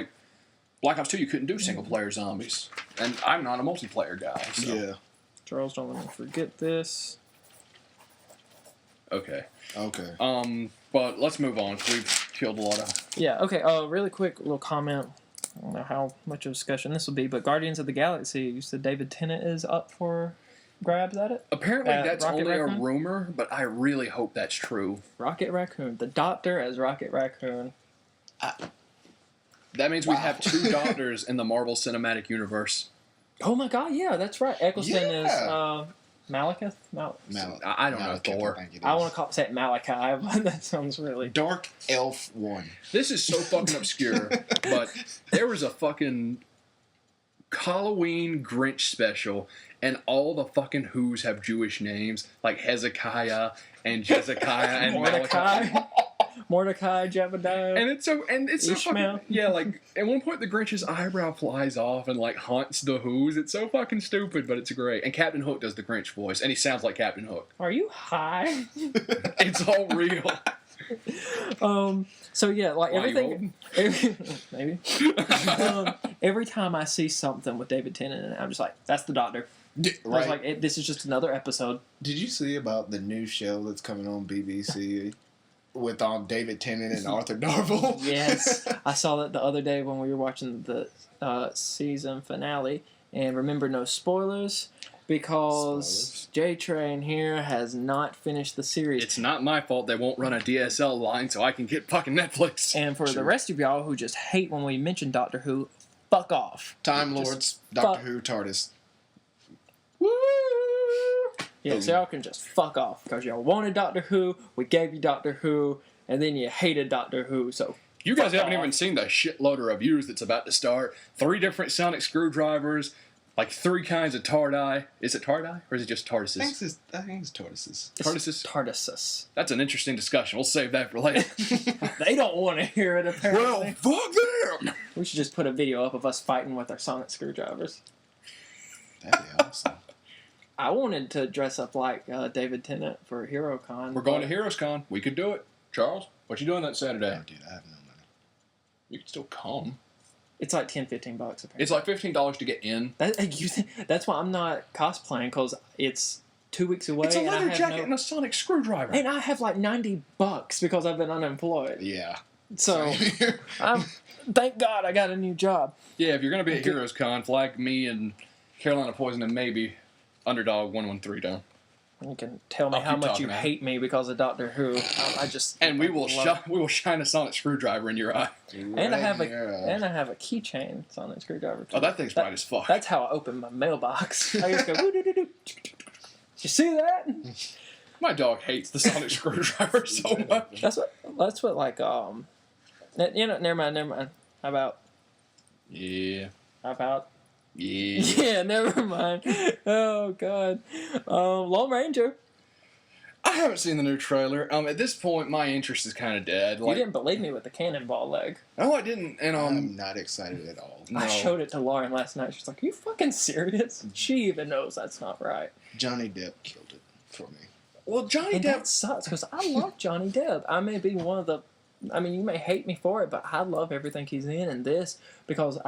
Black Ops 2, you couldn't do single-player zombies. And I'm not a multiplayer guy, so.
Yeah.
Charles, don't let me forget this.
Okay.
But
let's move on. We've killed a lot of...
Yeah, okay, really quick little comment. I don't know how much of a discussion this will be, but Guardians of the Galaxy, you said David Tennant is up for grabs at it?
Apparently that's
Rocket
only
Raccoon?
a rumor, but I really hope that's true.
Rocket Raccoon. The Doctor as Rocket Raccoon.
That means we have 2 doctors in the Marvel Cinematic Universe.
Oh my god, yeah, that's right. Eccleston is Malekith?
I don't know Thor.
I want to say it Malachi, but that sounds really...
Dark Elf 1.
This is so fucking obscure, but there was a fucking Halloween Grinch special, and all the fucking Who's have Jewish names, like Hezekiah and Jezekiah and Malachi.
Mordecai, Jebediah,
and it's so
Ishmael.
fucking, at one point the Grinch's eyebrow flies off and haunts the Who's. It's so fucking stupid, but it's great. And Captain Hook does the Grinch voice, and he sounds like Captain Hook.
Are you high?
It's all real.
So yeah, everything. Maybe. Every time I see something with David Tennant in it, I'm just like, that's the Doctor.
Right.
I was like, this is just another episode.
Did you see about the new show that's coming on BBC? With David Tennant and Arthur Darvill.
Yes, I saw that the other day when we were watching the season finale. And remember, no spoilers, because J-Train here has not finished the series.
It's not my fault they won't run a DSL line so I can get fucking Netflix.
And for the rest of y'all who just hate when we mention Doctor Who, fuck off.
Time Lords, Doctor Who, TARDIS.
Woo! Yeah, so y'all can just fuck off, because y'all wanted Doctor Who, we gave you Doctor Who, and then you hated Doctor Who. So
You guys
fuck
haven't
off.
even seen the shitload of reviews that's about to start. 3 different sonic screwdrivers, like 3 kinds of TARDI. Is it TARDI or is it just TARDISes?
I think it's tortoises.
TARDISes?
TARDISes.
That's an interesting discussion. We'll save that for later.
They don't want to hear it, apparently.
Fuck them!
We should just put a video up of us fighting with our sonic screwdrivers.
That'd be awesome.
I wanted to dress up like David Tennant for HeroCon.
We're going to Heroes Con. We could do it. Charles, what you doing that Saturday?
Oh, dude, I have no money.
You can still come.
It's like $10, $15 apparently.
It's like $15 to get in.
That's why I'm not cosplaying, because it's 2 weeks away.
It's a
and
leather
I have
jacket and a sonic screwdriver.
And I have like $90 because I've been unemployed.
Yeah.
So thank God I got a new job.
Yeah, if you're going to be at Heroes Con, flag me and Carolina Poison and maybe Underdog 113 down.
You can tell me
I'll
how
keep
much
talking,
you
man.
hate me because of Doctor Who. I just
And we will
love it.
we will shine a sonic screwdriver in your eye.
And I have a keychain sonic screwdriver too.
Oh, that thing's bright as fuck.
That's how I open my mailbox. I just go woo-doo-doo-doo. You see that?
My dog hates the sonic screwdriver so much.
That's what like never mind. How about
Yeah.
yeah,
Yeah.
never mind. Oh God. Lone Ranger.
I haven't seen the new trailer. At this point, my interest is kind of dead.
You didn't believe me with the cannonball leg.
No, I didn't. And
I'm not excited at all.
No.
I showed it to Lauren last night. She's like, "Are you fucking serious?" She even knows that's not right.
Johnny Depp killed it for me.
Well, Johnny
And
Depp.
that sucks because I love Johnny Depp. I may be one of the. I mean, you may hate me for it, but I love everything he's in. And this, because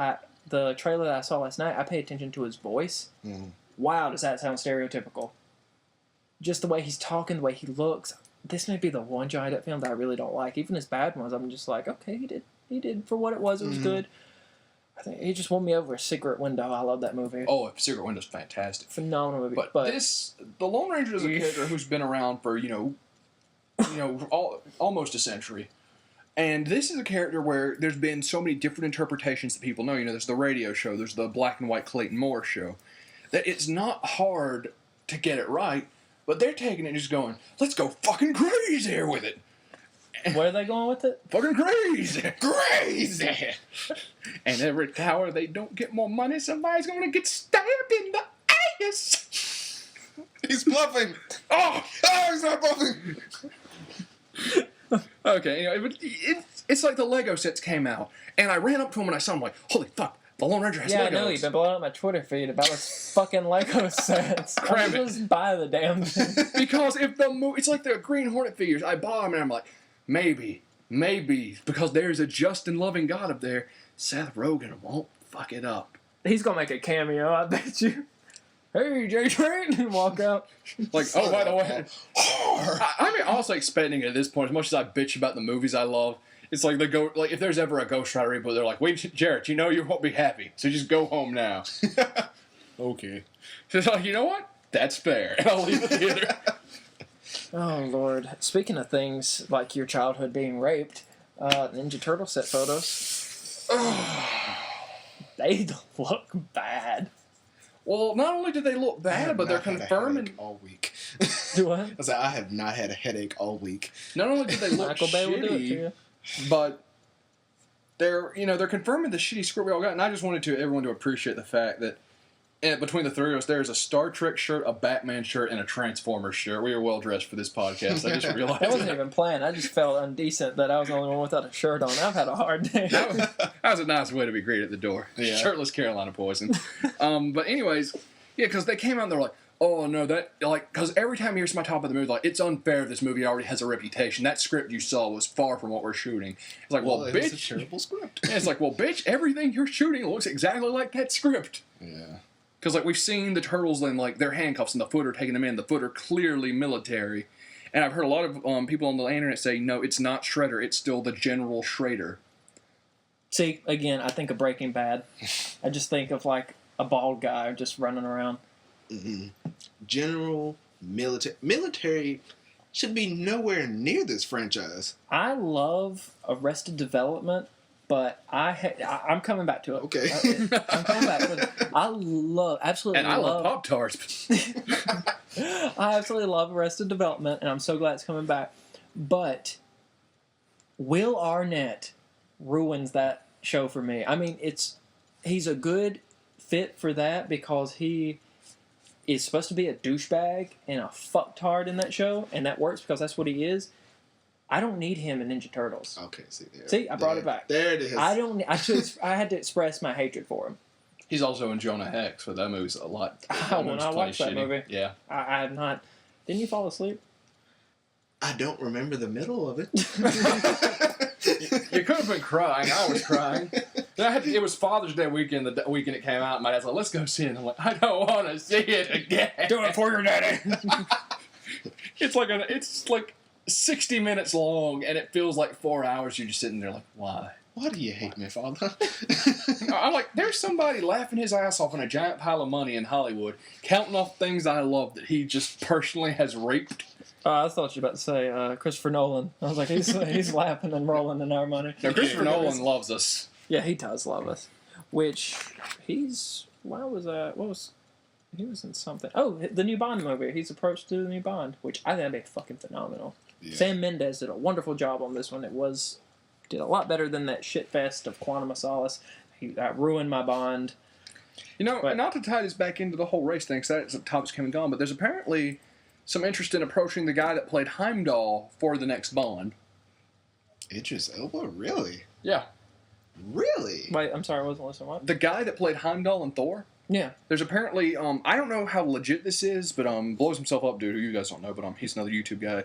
the trailer that I saw last night, I pay attention to his voice.
Mm.
Wow, does that sound stereotypical? Just the way he's talking, the way he looks. This may be the one Johnny Depp film that I really don't like. Even his bad ones, I'm just like, okay, he did for what it was. It was good. I think he just won me over. A Secret Window. I love that movie.
Oh, Secret Window's fantastic.
Phenomenal movie.
But the Lone Ranger is a character who's been around for almost a century, and this is a character where there's been so many different interpretations that people know. There's the radio show, there's the black and white Clayton Moore show, that it's not hard to get it right. But they're taking it and just going, let's go fucking crazy here with it.
Where are they going with it?
Fucking crazy. Crazy. And every hour they don't get more money, somebody's going to get stabbed in the ass.
He's bluffing.
Oh,
He's not bluffing.
Okay, but it's like the Lego sets came out, and I ran up to him and I saw him like, holy fuck, the Lone Ranger has
Yeah,
Legos.
I know. You've been blowing up my Twitter feed about this fucking Lego sets.
Cram it.
Just buy the damn thing.
Because if it's like the Green Hornet figures, I bought them and I'm like, maybe, because there's a just and loving God up there, Seth Rogen won't fuck it up.
He's gonna make a cameo, I bet you. Hey, J-Train, and walk out.
Like, oh, by the way, I'm also expecting it at this point, as much as I bitch about the movies I love, it's like if there's ever a Ghost Rider reboot, they're like, wait, Jarrett, you know you won't be happy, so just go home now. Okay. So it's like, you know what? That's fair. And I'll leave the theater.
Oh, Lord. Speaking of things like your childhood being raped, Ninja Turtle set photos. They look bad.
Well, not only do they look bad, but they're confirming
all week.
Do what?
I said I have not had a headache all week.
Not only do they look
Michael Bay will do it to
shitty,
you.
but they're confirming the shitty script we all got. And I just wanted everyone to appreciate the fact that between the three of us, there's a Star Trek shirt, a Batman shirt, and a Transformers shirt. We are well dressed for this podcast. I just realized
That wasn't even planned. I just felt undecent that I was the only one without a shirt on. I've had a hard day.
That was a nice way to be greeted at the door.
Yeah.
Shirtless Carolina Poison. But anyways, yeah, because they came out and they're like, oh no, because every time you hear somebody talk about the movie, like, it's unfair this movie already has a reputation. That script you saw was far from what we're shooting. It's like, well,
it's
bitch.
a terrible script.
And it's like, well, bitch, everything you're shooting looks exactly like that script.
Yeah.
Because, like, we've seen the turtles and, like, their handcuffs and the foot are taking them in. The foot are clearly military. And I've heard a lot of people on the internet say, no, it's not Shredder. It's still the General Schrader.
See, again, I think of Breaking Bad. I just think of, like, a bald guy just running around.
Mm-mm. General military should be nowhere near this franchise.
I love Arrested Development, but I'm coming back to it.
Okay.
I'm coming back to it. I love
Pop-Tarts.
I absolutely love Arrested Development, and I'm so glad it's coming back. But Will Arnett ruins that show for me. I mean, he's a good fit for that because he is supposed to be a douchebag and a fucktard in that show, and that works because that's what he is. I don't need him in Ninja Turtles.
Okay, see there.
See, I brought it back.
There it is.
I had to express my hatred for him.
He's also in Jonah Hex, but that movie's a lot.
When I watched that movie,
yeah,
I have not. Didn't you fall asleep?
I don't remember the middle of it.
You could have been crying. I was crying. It was Father's Day weekend. The weekend it came out, and my dad's like, "Let's go see it." And I'm like, "I don't want to see it again."
Do it for your daddy.
It's like 60 minutes long, and it feels like 4 hours. You're just sitting there like, why?
Why do you hate me, Father?
I'm like, there's somebody laughing his ass off in a giant pile of money in Hollywood, counting off things I love that he just personally has raped.
I thought you were about to say Christopher Nolan. I was like, he's laughing and rolling in our money.
No, Christopher Nolan loves us.
Yeah, he does love us. Which he was in something. Oh, the new Bond movie. He's approached to the new Bond, which I think that'd be fucking phenomenal. Yeah. Sam Mendes did a wonderful job on this one. Did a lot better than that shit fest of Quantum of Solace. He ruined my Bond.
You know, not to tie this back into the whole race thing, because that topic's come and gone, but there's apparently some interest in approaching the guy that played Heimdall for the next Bond.
Idris Elba? Really?
Yeah.
Really?
Wait, I'm sorry, I wasn't listening. What?
The guy that played Heimdall in Thor?
Yeah.
There's apparently, I don't know how legit this is, but blows himself up, dude, who you guys don't know, but he's another YouTube guy,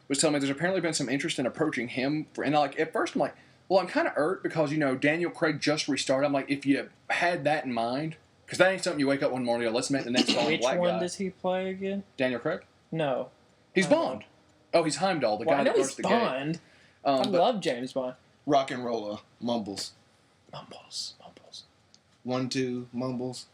was telling me there's apparently been some interest in approaching him. And like at first I'm like, well, I'm kind of irked because, you know, Daniel Craig just restarted. I'm like, if you had that in mind, because that ain't something you wake up one morning and go, let's make the next Bond
Which
black
one
guy.
does he play again?
Daniel Craig?
No.
He's Bond. Oh, he's Heimdall, the guy that guards the
Bond.
gate.
I love James Bond.
Rock and roller. Mumbles. 1, 2, mumbles.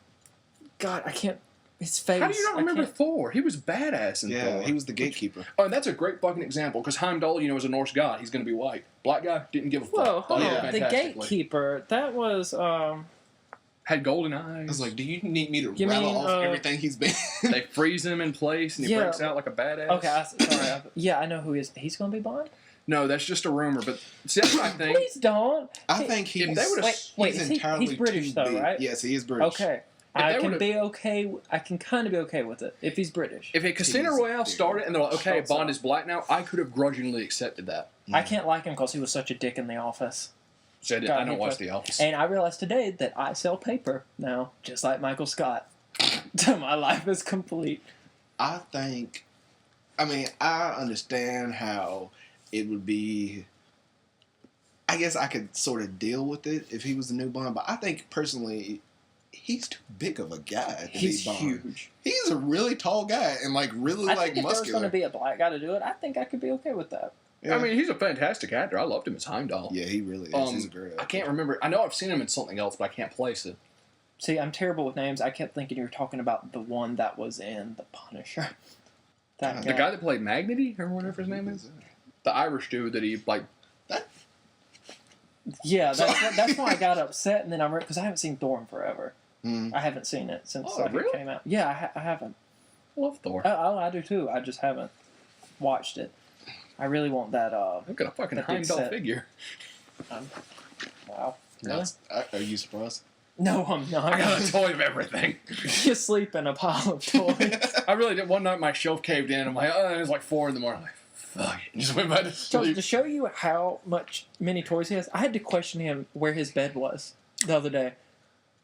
God, I can't. His face.
How do you not remember Thor? He was badass in Thor.
Yeah, he was the gatekeeper.
Oh, and that's a great fucking example, because Heimdall, you know, is a Norse god. He's going to be white. Black guy, didn't give a fuck.
Whoa, hold
on.
The gatekeeper, that was,
had golden eyes.
I was like, do you need me to rattle off everything he's been?
They freeze him in place, and he breaks out like a badass.
Okay, sorry. Yeah, I know who he is. He's going to be Bond?
No, that's just a rumor, but see, that's what I think.
Please don't.
I think he's
He's British, though, right?
Yes, he is British.
Okay. I can be okay. I can kind of be okay with it if he's British.
If a Casino Royale started and they're like, okay, Bond is black now, I could have grudgingly accepted that.
I can't like him because he was such a dick in The Office.
So I don't watch The Office.
And I realized today that I sell paper now, just like Michael Scott. My life is complete.
I understand how it would be. I guess I could sort of deal with it if he was the new Bond, but I think personally, he's too big of a guy to be Bond.
Huge.
He's a really tall guy and really
I think if
muscular.
there's going to be a black guy to do it, I think I could be okay with that.
Yeah. I mean, he's a fantastic actor. I loved him as Heimdall.
Yeah, he really is. He's a great actor.
I can't remember. I know I've seen him in something else, but I can't place it.
See, I'm terrible with names. I kept thinking you were talking about the one that was in The Punisher.
The guy that played Magnety, or whatever his name is? The Irish dude that he,
That?
Yeah, that's why I got upset, and then because I haven't seen Thor in forever.
Mm.
I haven't seen it since
really?
it came out. Yeah, I haven't.
I love Thor.
Oh, I do too. I just haven't watched it. I really want that.
Look at a fucking Heimdall figure.
Wow. Really?
Are you surprised?
No, I'm not.
I got a toy of everything.
You sleep in a pile of toys.
I really did. One night my shelf caved in. I'm like, it was like 4 in the morning. I'm like, fuck it. Just went back to sleep.
So to show you how many toys he has, I had to question him where his bed was the other day.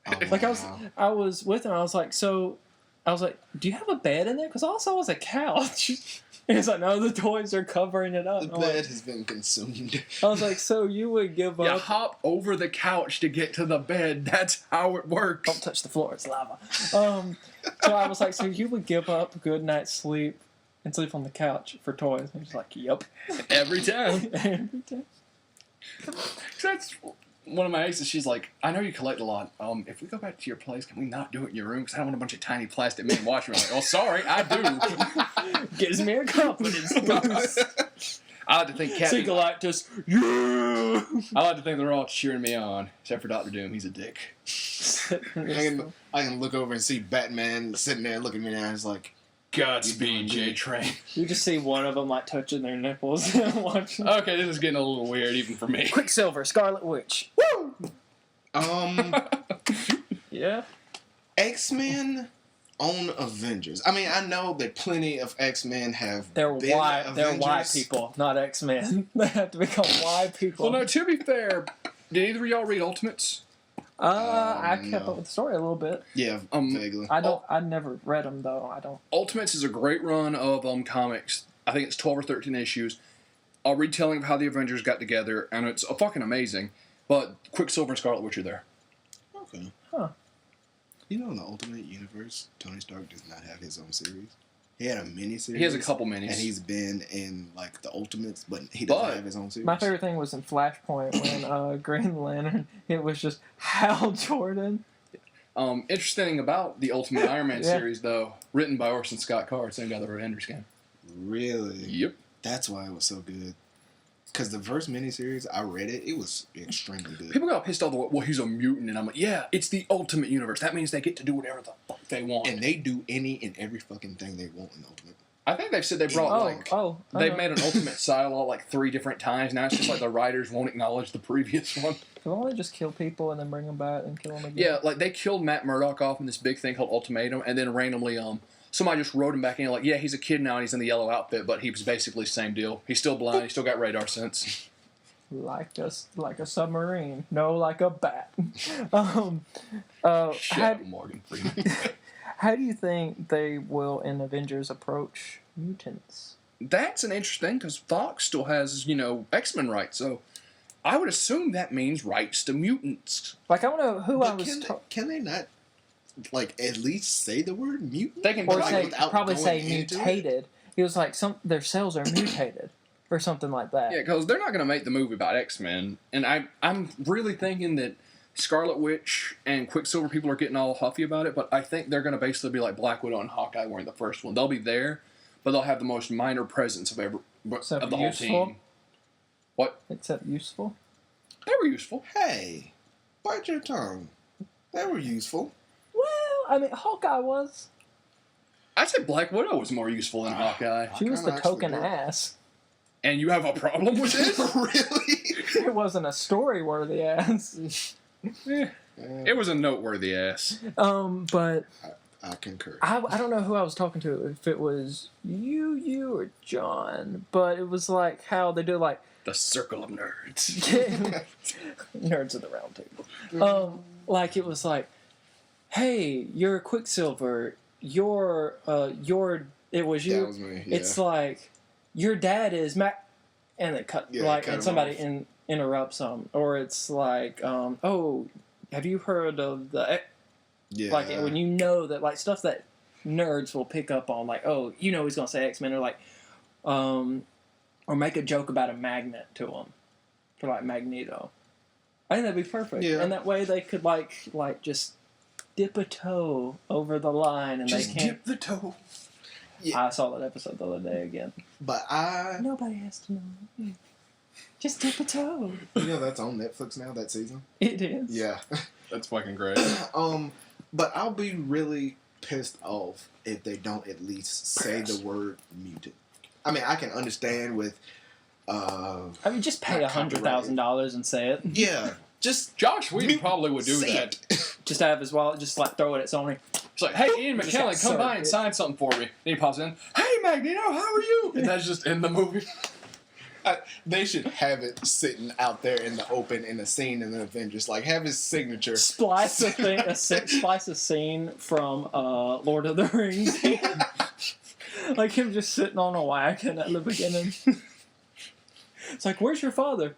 Oh,
Like
wow.
I was with him. I was like, do you have a bed in there? Because all I saw was a couch. And he's like, no, the toys are covering it up.
The bed has been consumed.
I was like, so you would give up?
You hop over the couch to get to the bed. That's how it works.
Don't touch the floor. It's lava. So I was like, so you would give up a good night's sleep and sleep on the couch for toys? And he's like, yep.
Every time.
Every time.
That's one of my exes. She's like, I know you collect a lot. If we go back to your place, can we not do it in your room? Because I don't want a bunch of tiny plastic men watching. I'm like, oh, sorry, I do.
Gives me a confidence boost.
I like to think
See Galactus, yeah!
I like to think they're all cheering me on, except for Dr. Doom. He's a dick.
I can look over and see Batman sitting there looking at me now. He's like,
Godspeed, J-Train.
You just see one of them like touching their nipples and watching.
Okay, this is getting a little weird even for me.
Quicksilver, Scarlet Witch. Woo! Yeah.
X-Men own Avengers. I mean, I know that plenty of X-Men have
They're
been
white. They're
Avengers.
white people, not X-Men. They have to become white people.
Well, no, to be fair, did either of y'all read Ultimates?
I kept
no.
up with the story a little bit.
Yeah, vaguely.
I never read them though. I don't.
Ultimates is a great run of comics. I think it's 12 or 13 issues. A retelling of how the Avengers got together, and it's fucking amazing. But Quicksilver and Scarlet Witch are there.
Okay.
Huh.
You know, in the Ultimate Universe, Tony Stark does not have his own series. He had a mini-series.
He has a couple minis.
And he's been in, like, the Ultimates, but he doesn't have his own series.
My favorite thing was in Flashpoint when Green Lantern, it was just Hal Jordan.
Interesting about the Ultimate Iron Man series, though, written by Orson Scott Card, same guy that wrote Ender's Game.
Really?
Yep.
That's why it was so good. Because the first miniseries, I read it, it was extremely good.
People got pissed off, well, he's a mutant, and I'm like, yeah, it's the Ultimate Universe. That means they get to do whatever the fuck they want.
And they do any and every fucking thing they want in Ultimate.
I think they've said they brought, they've made an Ultimate Psylocke like 3 different times. Now it's just like the writers won't acknowledge the previous one.
Why don't they just kill people and then bring them back and kill them again?
Yeah, like they killed Matt Murdock off in this big thing called Ultimatum, and then randomly, somebody just wrote him back in, like, yeah, he's a kid now and he's in the yellow outfit, but he was basically the same deal. He's still blind, he's still got radar sense.
Like a submarine. No, like a bat.
Shut up, Morgan Freeman.
How do you think they will in Avengers approach mutants?
That's an interesting, because Fox still has, X-Men rights, so I would assume that means rights to mutants.
Like, I don't know who
but
I was...
Can they not, like, at least say the word mutant?
They can
or probably say mutated. It was like their cells are mutated. Or something like that.
Yeah, because they're not going to make the movie about X-Men. And I'm really thinking that Scarlet Witch and Quicksilver people are getting all huffy about it, but I think they're going to basically be like Black Widow and Hawkeye were in the first one. They'll be there, but they'll have the most minor presence of the whole team. What?
Except useful?
They were useful.
Hey, bite your tongue. They were useful.
Well, I mean, Hawkeye was.
I'd say Black Widow was more useful than Hawkeye.
She was the token ass.
And you have a problem with this?
Really?
It wasn't a story-worthy ass.
It was a noteworthy ass.
But...
I concur.
I don't know who I was talking to, if it was you, or John, but it was like how they do, like...
The circle of nerds.
Nerds of the round table. Like, it was like, hey, you're Quicksilver, it was you.
That was me, yeah.
It's like... Your dad is Mac, and they cut and somebody interrupts them, or it's like, oh, have you heard of the?
Yeah.
Like when you know that, like stuff that nerds will pick up on, like, oh, he's gonna say X-Men, or like, or make a joke about a magnet to him, for like Magneto. I think that'd be perfect, and that way they could like just dip a toe over the line, and
just
they can't
dip the toe.
Yeah. I saw that episode the other day again.
But
Nobody has to know. Just dip a toe.
You know that's on Netflix now, that season?
It is.
Yeah.
That's fucking great.
But I'll be really pissed off if they don't at least say the word mutant. I mean, I can understand with...
just pay $100,000 and say it.
Yeah. Just...
Josh Whedon probably would do that.
Just have his wallet, just like throw it at Sony.
It's like, hey, Ian McKellen, come by and sign something for me. And he pops in, hey, Magneto, how are you? And that's just in the movie.
They should have it sitting out there in the open in a scene in the Avengers. Like, have his signature.
Splice a scene from Lord of the Rings. Like him just sitting on a wagon at the beginning. It's like, where's your father?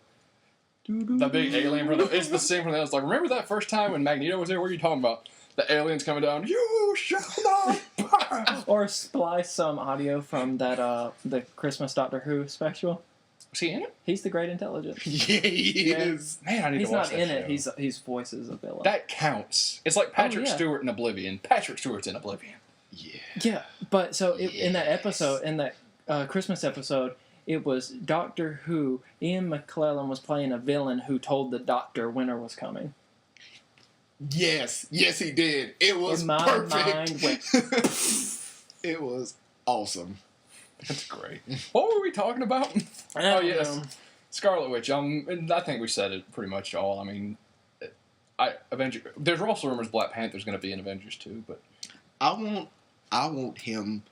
The big alien from it's the scene from the It's like, remember that first time when Magneto was there? What are you talking about? The aliens coming down. You shall not pass.
Or splice some audio from that the Christmas Doctor Who special.
Was he in it?
He's the Great Intelligence.
Yeah, he is.
Man, I need
He's
to watch
not
that
in
show.
it. He's voices a villain.
That counts. It's like Patrick Stewart in Oblivion. Patrick Stewart's in Oblivion.
Yeah.
Yeah, but so in that episode, in that Christmas episode, it was Doctor Who. Ian McKellen was playing a villain who told the Doctor winter was coming.
Yes, he did. It was
in my
perfect.
mind went.
It was awesome.
That's great. What were we talking about? Oh, yes. Scarlet Witch. And I think we said it pretty much all. I mean, there's also rumors Black Panther's going to be in Avengers 2, but
I want him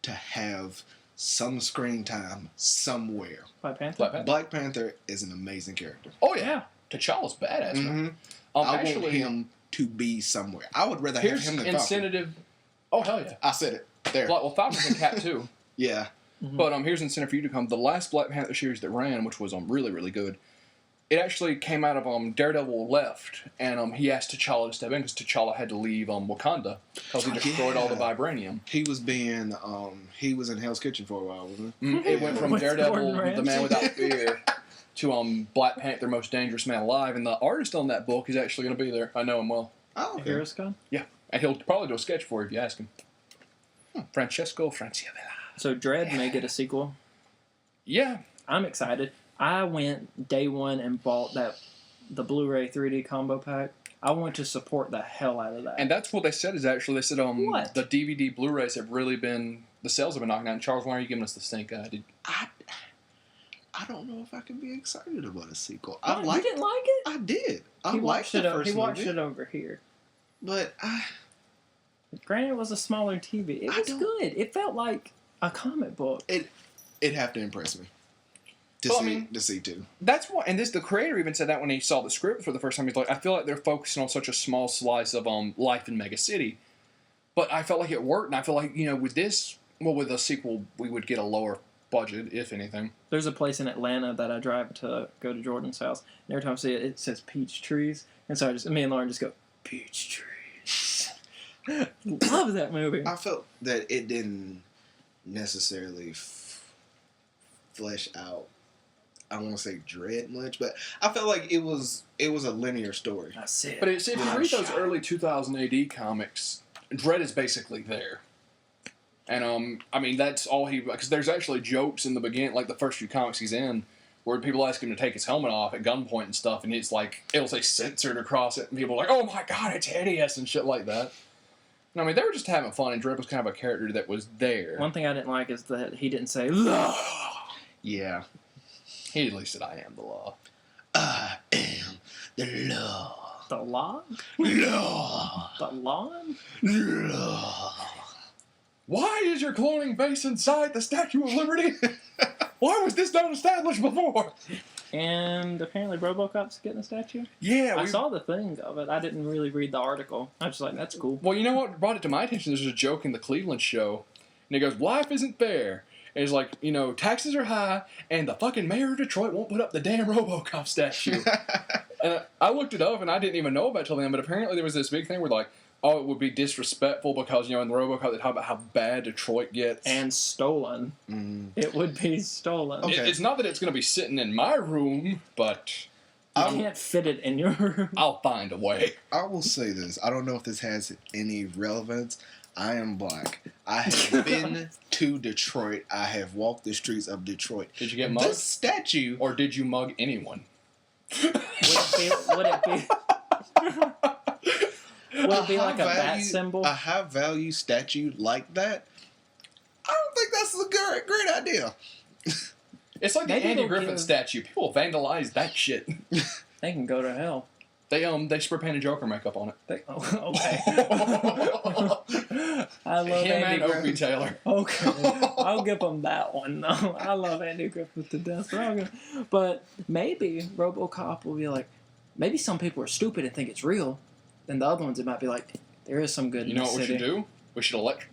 to have some screen time somewhere. Black Panther is an amazing character.
Oh yeah, T'Challa's badass.
Mm-hmm. I want him to be somewhere. I would rather have him than
incentive. Falcon. Oh hell yeah!
I said it there.
Well, Falcon's and Cap too.
Yeah.
Mm-hmm. But here's an incentive for you to come. The last Black Panther series that ran, which was really, really good, it actually came out of Daredevil left, and he asked T'Challa to step in because T'Challa had to leave Wakanda because he destroyed all the vibranium.
He was being he was in Hell's Kitchen for a while, wasn't he?
Mm-hmm. It went from Daredevil, the Man Without Fear, to Black Panther, Most Dangerous Man Alive, and the artist on that book is actually going to be there. I know him well.
Oh, okay.
Heroes Con?
Yeah, and he'll probably do a sketch for you if you ask him. Francesco Franciavilla.
So Dredd may get a sequel.
Yeah.
I'm excited. I went day one and bought the Blu-ray 3D combo pack. I want to support the hell out of that.
And that's what they said is actually, they said
what?
The DVD Blu-rays have really been, the sales have been knocking out. And Charles, why are you giving us the stink eye?
I don't know if I can be excited about a sequel.
You didn't like it?
I did.
He watched it over here.
But
granted, it was a smaller TV. It was good. It felt like a comic book.
It'd have to impress me to see too.
That's what, and the creator even said that when he saw the script for the first time. He's like, I feel like they're focusing on such a small slice of life in Mega City, but I felt like it worked, and I feel like with this, with a sequel, we would get a lower budget, if anything.
There's a place in Atlanta that I drive to go to Jordan's house, and every time I see it, it says peach trees, and so me and Lauren just go, peach trees. Love that movie.
I felt that it didn't necessarily flesh out, I want to say Dredd much, but I felt like it was a linear story.
That's it.
But if you read those early 2000 AD comics, Dredd is basically there. And, I mean, that's all because there's actually jokes in the beginning, like the first few comics he's in, where people ask him to take his helmet off at gunpoint and stuff, and it's like, it'll say censored across it, and people are like, oh my god, it's hideous, and shit like that. And, I mean, they were just having fun, and Dredd was kind of a character that was there.
One thing I didn't like is that he didn't say, law.
Yeah.
He at least said, I am the law.
I am the law.
The log?
Law.
The lawn?
Law.
Why is your cloning base inside the Statue of Liberty? Why was this not established before?
And apparently RoboCop's getting a statue?
Yeah.
I saw the thing of it. I didn't really read the article. I was just like, that's cool.
Well, you know what brought it to my attention? There's a joke in the Cleveland show. And he goes, life isn't fair. And he's like, taxes are high, and the fucking mayor of Detroit won't put up the damn RoboCop statue. And I looked it up, and I didn't even know about it till then, but apparently there was this big thing where, like, oh, it would be disrespectful because, in the RoboCop they talk about how bad Detroit gets.
And stolen.
Mm.
It would be stolen.
Okay.
It's not that it's going to be sitting in my room, but
You can't fit it in your room.
I'll find a way.
I will say this. I don't know if this has any relevance. I am black. I have been to Detroit. I have walked the streets of Detroit.
Did you get mugged?
This statue...
Or did you mug anyone?
Would it be like a bat symbol?
A high-value statue like that? I don't think that's a great idea.
It's like
Maybe
the Andy
they'll
Griffith
give-
statue. People vandalize that shit.
They can go to hell.
They spray painted Joker makeup on it.
Okay. I love
Him
Andy
and Opie
Griffith.
Taylor.
Okay. I'll give them that one, though. I love Andy Griffith to death. But maybe RoboCop will be like, maybe some people are stupid and think it's real. Then the other ones, it might be like, there is some good in
You know
this
what we
city.
should do?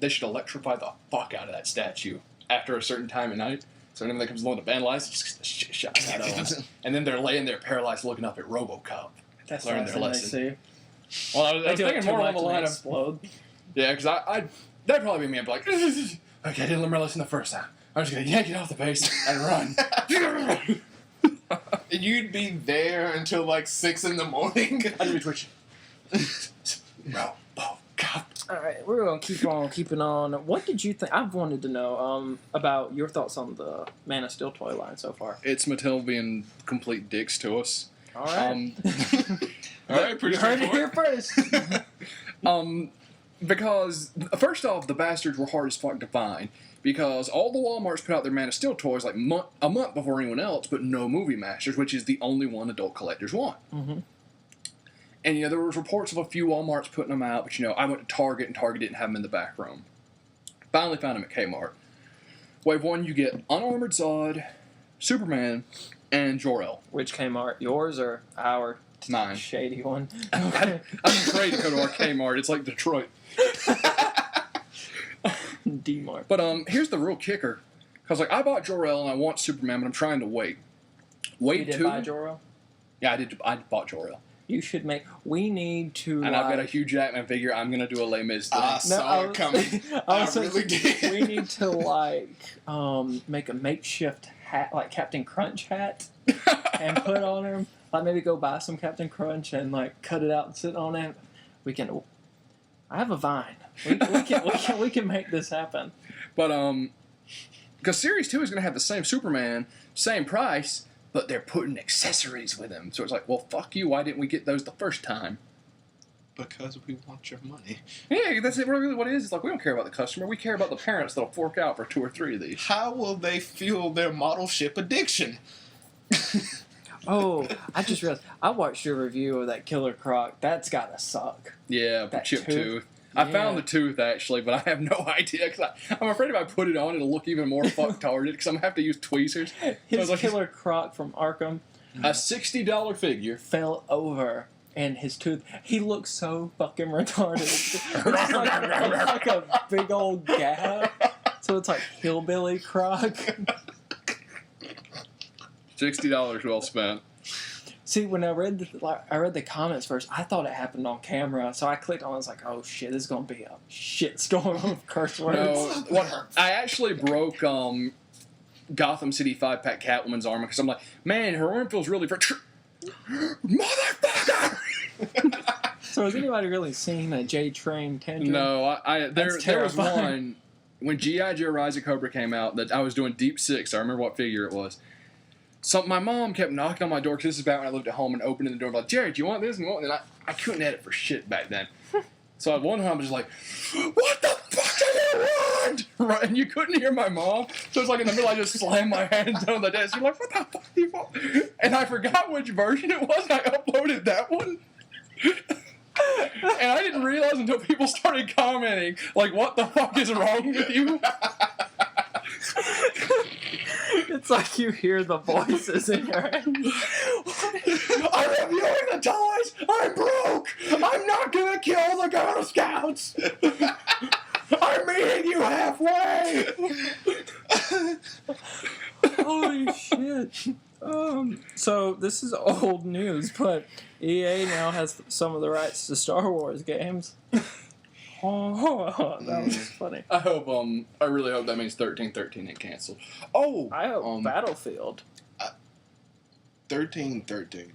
They should electrify the fuck out of that statue after a certain time at night. So anyone that comes along to vandalize, just get the shit shot out of them. And then they're laying there paralyzed looking up at RoboCop.
That's
Learn
the
their
last thing
lesson. Well, I was thinking more along the line of...
explode.
Yeah, because that'd probably be me. I'd be like, okay, I didn't learn my lesson the first time. I'm just going to yank it off the base and run.
You'd be there until like 6 in the morning.
I'd be twitching. RoboCop.
All right, we're going to keep on keeping on. What did you think? I've wanted to know about your thoughts on the Man of Steel toy line so far.
It's Mattel being complete dicks to us.
All right.
All right, pretty
You heard it
straightforward.
here first.
Because, first off, the bastards were hard as fuck to find. Because all the Walmarts put out their Man of Steel toys like a month before anyone else, but no Movie Masters, which is the only one adult collectors want.
Mm-hmm.
And, there was reports of a few Walmarts putting them out, but, I went to Target, and Target didn't have them in the back room. Finally found them at Kmart. Wave 1, you get Unarmored Zod, Superman, and Jor-El.
Which Kmart? Yours or our
Mine.
shady one?
I'm afraid to go to our Kmart. It's like Detroit.
D-Mart.
But here's the real kicker. Because I bought Jor-El and I want Superman, but I'm trying to wait.
You did buy Jor-El?
Yeah, I bought Jor-El.
You should make... We need to...
And I've got a Hugh Jackman figure. I'm going to do a Les Mis thing.
I saw it coming. I really did.
We need to, make a makeshift hat, like Captain Crunch hat, and put on him. Like, maybe go buy some Captain Crunch and, cut it out and sit on it. We can... I have a Vine. We can make this happen.
But, because Series 2 is going to have the same Superman, same price, but they're putting accessories with him. So it's like, well, fuck you. Why didn't we get those the first time?
Because we want your money.
Yeah, that's really what it is. It's like, we don't care about the customer. We care about the parents that'll fork out for 2 or 3 of these.
How will they fuel their model ship addiction?
Oh, I just realized. I watched your review of that Killer Croc. That's gotta suck.
Yeah,
That
chipped
tooth.
tooth. I found the tooth, actually, but I have no idea. Cause I'm afraid if I put it on, it'll look even more fucktarded because I'm going to have to use tweezers.
His Killer Croc from Arkham
A $60 figure.
fell over, and his tooth... He looks so fucking retarded. It's like a big old gap. So it's like Hillbilly Croc.
$60 well spent.
See, when I read the comments first, I thought it happened on camera, so I clicked on it. I was like, "Oh shit, this is gonna be a shitstorm of curse words."
No, I actually broke Gotham City 5-pack Catwoman's armor because I'm like, man, her arm feels really motherfucker.
So has anybody really seen a J Train tangent?
No, there was
terrifying.
one when G.I. Joe Rise of Cobra came out that I was doing Deep Six. I remember what figure it was. So my mom kept knocking on my door, because this is back when I lived at home, and opening the door, like, Jared, do you want this? And I couldn't edit for shit back then. So at one time I was just like, what the fuck do you want? Right, and you couldn't hear my mom. So it's like in the middle, I just slammed my hands on the desk. You're like, what the fuck do you want? And I forgot which version it was, and I uploaded that one. And I didn't realize until people started commenting, like, what the fuck is wrong with you?
It's like you hear the voices in your head.
I'm reviewing the toys! I'm broke! I'm not gonna kill the Girl Scouts! I'm meeting you halfway!
Holy shit. So this is old news, but EA now has some of the rights to Star Wars games. Oh, that was funny.
I really hope that means 1313 ain't canceled. Oh!
I hope Battlefield.
1313.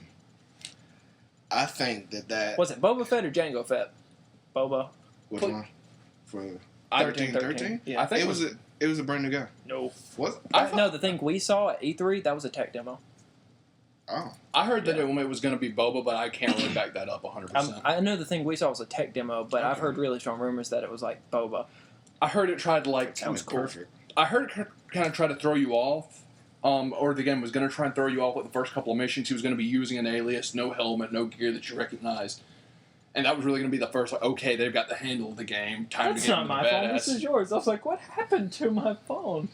I think that...
Was it Boba Fett or Jango Fett? Boba.
Which
Put-
one? For
1313?
1313?
Yeah.
I think
It was a brand new guy.
No.
Was it?
No, the thing we saw at E3, that was a tech demo.
Oh.
I heard that it was going to be Boba, but I can't really back that up 100%.
I know the thing we saw was a tech demo, but I've
Okay.
heard really strong rumors that it was like Boba.
I heard it tried to
Sounds cool.
Perfect.
I heard it kind of try to throw you off. Or the game was going to try and throw you off with the first couple of missions. He was going to be using an alias, no helmet, no gear that you recognized. And that was really going to be the first, like, okay, they've got the handle of the game. Time
That's
to get
not
into
my
the
phone.
badass.
This is yours. I was like, what happened to my phone?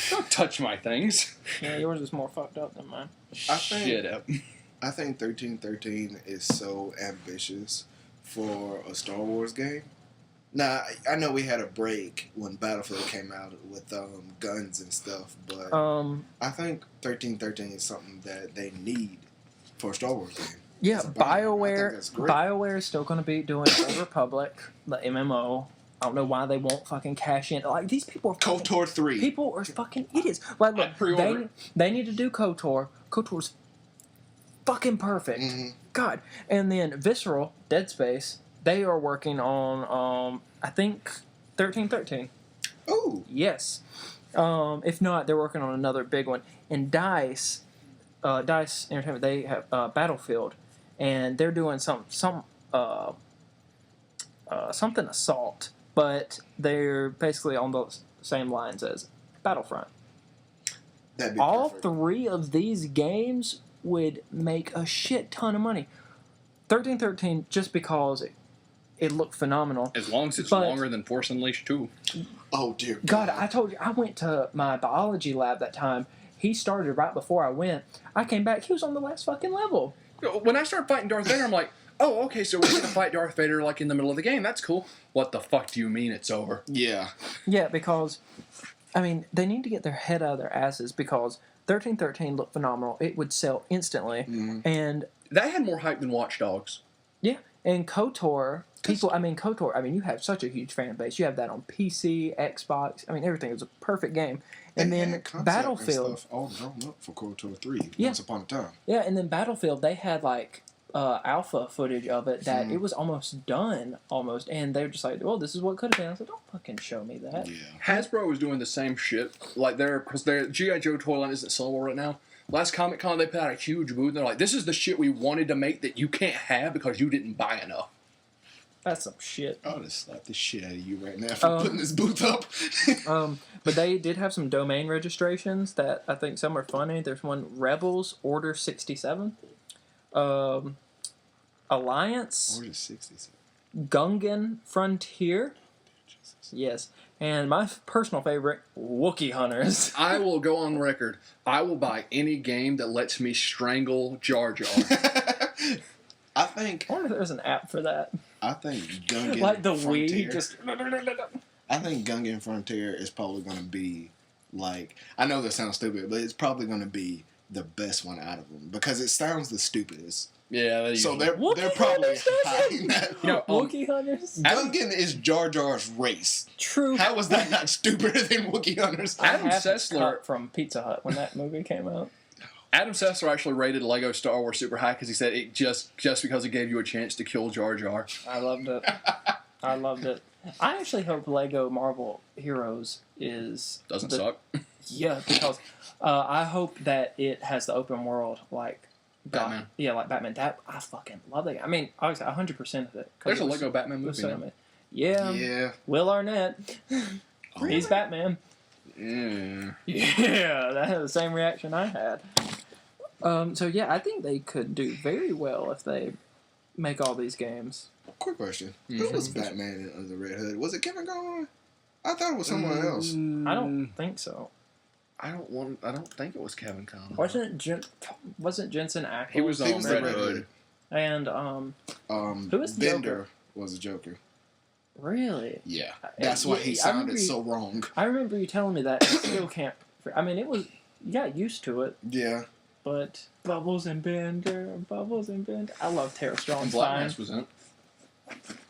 Don't touch my things.
Yeah, yours is more fucked up than mine.
Shit up.
I think 1313 is so ambitious for a Star Wars game. Now, I know we had a break when Battlefield came out with guns and stuff, but I think 1313 is something that they need for a Star Wars game.
Yeah,
It's a banger. I think
BioWare.
that's great.
BioWare is still going to be doing Old Republic, the MMO. I don't know why they won't fucking cash in. Like, these people are fucking,
KOTOR 3.
people are fucking idiots. Like, look,
I'd pre-order
they need to do KOTOR. KOTOR's fucking perfect.
Mhm.
God. And then Visceral, Dead Space, they are working on, I think, 1313.
Ooh.
Yes. If not, they're working on another big one. And DICE Entertainment, they have Battlefield, and they're doing some something Assault, but they're basically on the same lines as Battlefront.
That'd be
All
perfect.
3 of these games would make a shit ton of money. 1313 just because it looked phenomenal.
As long as it's
But-
longer than Force Unleashed 2.
Oh dear
God, I told you, I went to my biology lab that time. He started right before I went. I came back, he was on the last fucking level.
When I started fighting Darth Vader, I'm like, oh, okay, so we're going to fight Darth Vader like in the middle of the game. That's cool. What the fuck do you mean it's over?
Yeah.
Yeah, because, I mean, they need to get their head out of their asses because 1313 looked phenomenal. It would sell instantly.
Mm-hmm.
And,
That had more hype than Watch Dogs.
yeah, and KOTOR, KOTOR, you have such a huge fan base. You have that on PC, Xbox. Everything. It was a perfect game. And
They
then
had concept
Battlefield.
and stuff all drawn up for KOTOR 3
Yeah.
once upon a time.
Yeah, and then Battlefield, they had alpha footage of it that it was almost done, and they were just like, "Well, this is what could have been." I said, "Don't fucking show me that."
Yeah.
Hasbro was doing the same shit. Like, because their G.I. Joe toy line isn't sellable right now. Last Comic Con, they put out a huge booth, and they're like, this is the shit we wanted to make that you can't have because you didn't buy enough.
That's some shit.
I would have slapped the shit out of you right now for putting this booth up.
But they did have some domain registrations that I think some are funny. There's one Rebels Order 67, Alliance,
Order 67.
Gungan Frontier,
Jesus.
yes, and my personal favorite, Wookiee Hunters.
I will go on record. I will buy any game that lets me strangle Jar Jar.
I think
I wonder if there's an app for that.
Gungan
Like the
Frontier.
Wii, just.
I think Gungan Frontier is probably going to be like, I know that sounds stupid, but it's probably going to be the best one out of them because it sounds the stupidest.
Yeah,
So
Wookiee
they're probably
Hunters, does
hiding that.
You know,
Wookiee Hunters?
Gungan is Jar Jar's race.
True.
How was that not stupider than Wookiee Hunters?
I
Adam
have this
Sessler-
cup from Pizza Hut when that movie came out.
Adam Sessler actually rated Lego Star Wars super high because he said it just because it gave you a chance to kill Jar Jar.
I loved it. I loved it. I actually hope Lego Marvel Heroes
Doesn't
the-
suck.
Yeah, because I hope that it has the open world like
Batman.
Yeah, like Batman. That I fucking love that. Obviously 100% of it. 'cause
There's
it
a
was-
Lego Batman
it was
movie
so
now.
amazing. Yeah.
Yeah.
Will Arnett.
Really?
He's Batman.
Yeah.
Yeah, that had the same reaction I had. So yeah, I think they could do very well if they make all these games.
Quick question. Who was Batman in the Red Hood? Was it Kevin Conroy? I thought it was someone else.
I don't think so.
I don't think it was Kevin Conroy.
Wasn't Jensen Ackles?
He was
He
on
was the
Red
Red
Hood.
Hood.
And who was the
Bender
Joker?
was the Joker.
Really?
Yeah. That's why he
I
sounded
remember
so wrong.
I remember you telling me that. I still can't. It was. You got used to it,
Yeah.
but Bubbles and Bender. I love Tara Strong.
And Black Mask was in it.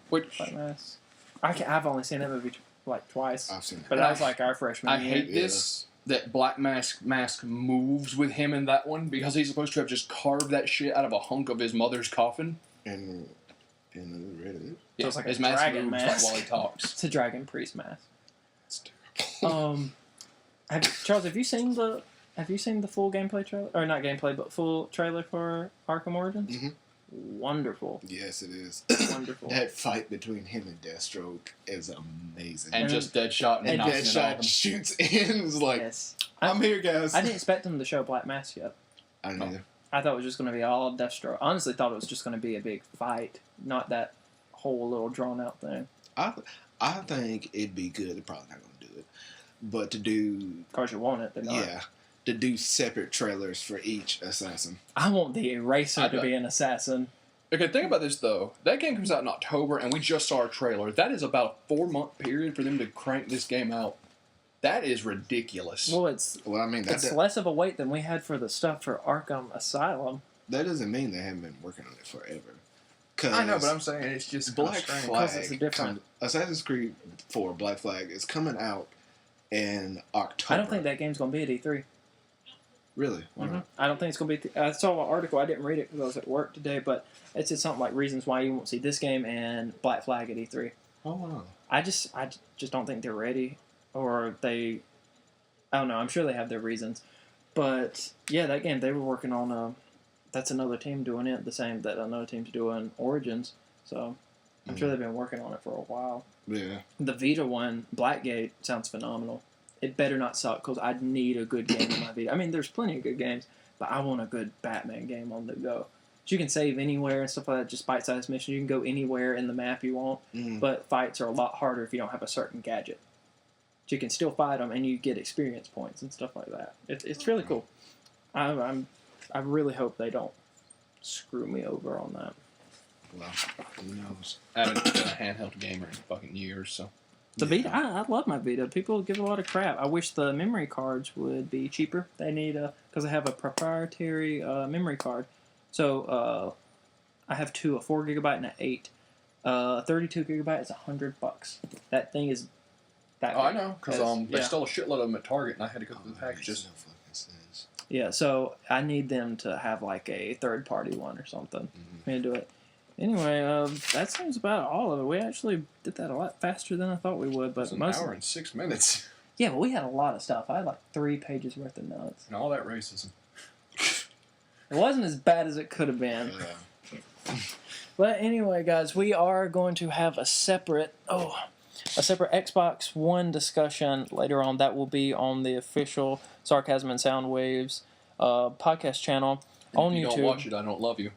Which
Black Mask. I've only seen that movie like twice,
I've seen it.
but that was like our freshman
I
year.
hate this that Black Mask moves with him in that one because he's supposed to have just carved that shit out of a hunk of his mother's coffin.
In the Red Hood.
Yeah,
it's like a
his mask
dragon
moves
mask.
like while he talks.
It's a dragon priest mask.
It's terrible.
Charles, have you seen the full gameplay trailer? Or not gameplay, but full trailer for Arkham Origins?
Mhm.
Wonderful.
Yes, it is.
Wonderful.
That fight between him and Deathstroke is amazing.
And just Deadshot and
And
knocking it out of
Deadshot
him.
shoots in. It's like,
Yes.
I'm here, guys.
I didn't expect them to show Black Mask yet.
I didn't either.
I thought it was just going to be all Deathstroke. Honestly, thought it was just going to be a big fight, not that whole little drawn out thing.
I think it'd be good. They're probably not going to do it. But to do,
Of course, you want it. They're not.
yeah, to do separate trailers for each assassin.
I want the Eraser
I'd
to be an assassin.
Okay, think about this though. That game comes out in October, and we just saw a trailer. That is about a 4-month period for them to crank this game out. That is ridiculous.
Well, it's
Well, I mean,
it's less of a wait than we had for the stuff for Arkham Asylum.
that doesn't mean they haven't been working on it forever.
I know, but I'm saying it's just
Black
strange.
Because it's a
Flag,
different-
Assassin's Creed 4 Black Flag is coming out in October.
I don't think that game's going to be at E3.
Really.
I don't think it's going to be. I saw an article. I didn't read it because I was at work today, but it said something like reasons why you won't see this game and Black Flag at E3.
Oh wow.
I just don't think they're ready, or they. I don't know. I'm sure they have their reasons, but yeah, that game they were working on. That's another team doing it, the same that another team's doing Origins. So I'm sure they've been working on it for a while.
Yeah.
The Vita one, Blackgate, sounds phenomenal. It better not suck because I need a good game on my Vita. I mean, there's plenty of good games, but I want a good Batman game on the go. So you can save anywhere and stuff like that, just bite-sized missions. You can go anywhere in the map you want, but fights are a lot harder if you don't have a certain gadget. So you can still fight them, and you get experience points and stuff like that. It's really cool. I really hope they don't screw me over on that.
Well, who knows?
I haven't been a handheld gamer in fucking years, so.
The Vita, I love my Vita. People give a lot of crap. I wish the memory cards would be cheaper. They need because I have a proprietary memory card. So I have two, a 4 gigabyte and an 8. 32 gigabyte is $100. That thing is that.
Oh, I know, because they stole a shitload of them at Target, and I had to go through the packages.
Yeah, so I need them to have like a third-party one or something. For me to do it. Anyway, that seems about all of it. We actually did that a lot faster than I thought we would. But
It was an hour and 6 minutes.
Yeah, but we had a lot of stuff. I had like 3 pages worth of notes.
And all that racism.
It wasn't as bad as it could have been.
Yeah.
But anyway, guys, we are going to have a separate Xbox One discussion later on. That will be on the official Sarcasm and Soundwaves podcast channel on YouTube.
If you don't watch it, I don't love you.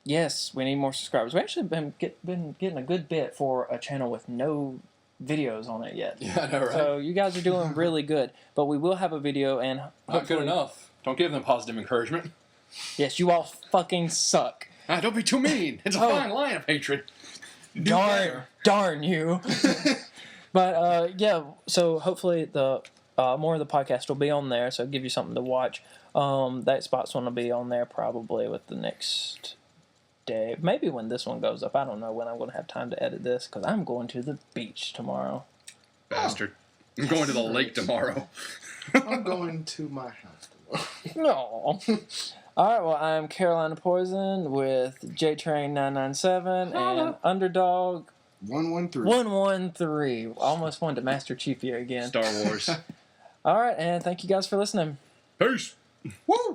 Yes, we need more subscribers. We've actually been getting a good bit for a channel with no videos on it yet.
Yeah, I know, right?
So you guys are doing really good. But we will have a video and
not good enough. Don't give them positive encouragement.
Yes, you all fucking suck.
Don't be too mean. It's a fine line of hatred.
Darn you. But yeah, so hopefully the more of the podcast will be on there, so give you something to watch. That Xbox one will be on there probably with the next day. Maybe when this one goes up. I don't know when I'm going to have time to edit this because I'm going to the beach tomorrow.
Bastard. I'm going to the lake tomorrow.
I'm going to my house tomorrow.
No. All right, well, I'm Carolina Poison with JTrain997 and Underdog
113.
113. Almost wanted to Master Chief you again.
Star Wars.
All right, and thank you guys for listening.
Peace.
Woo!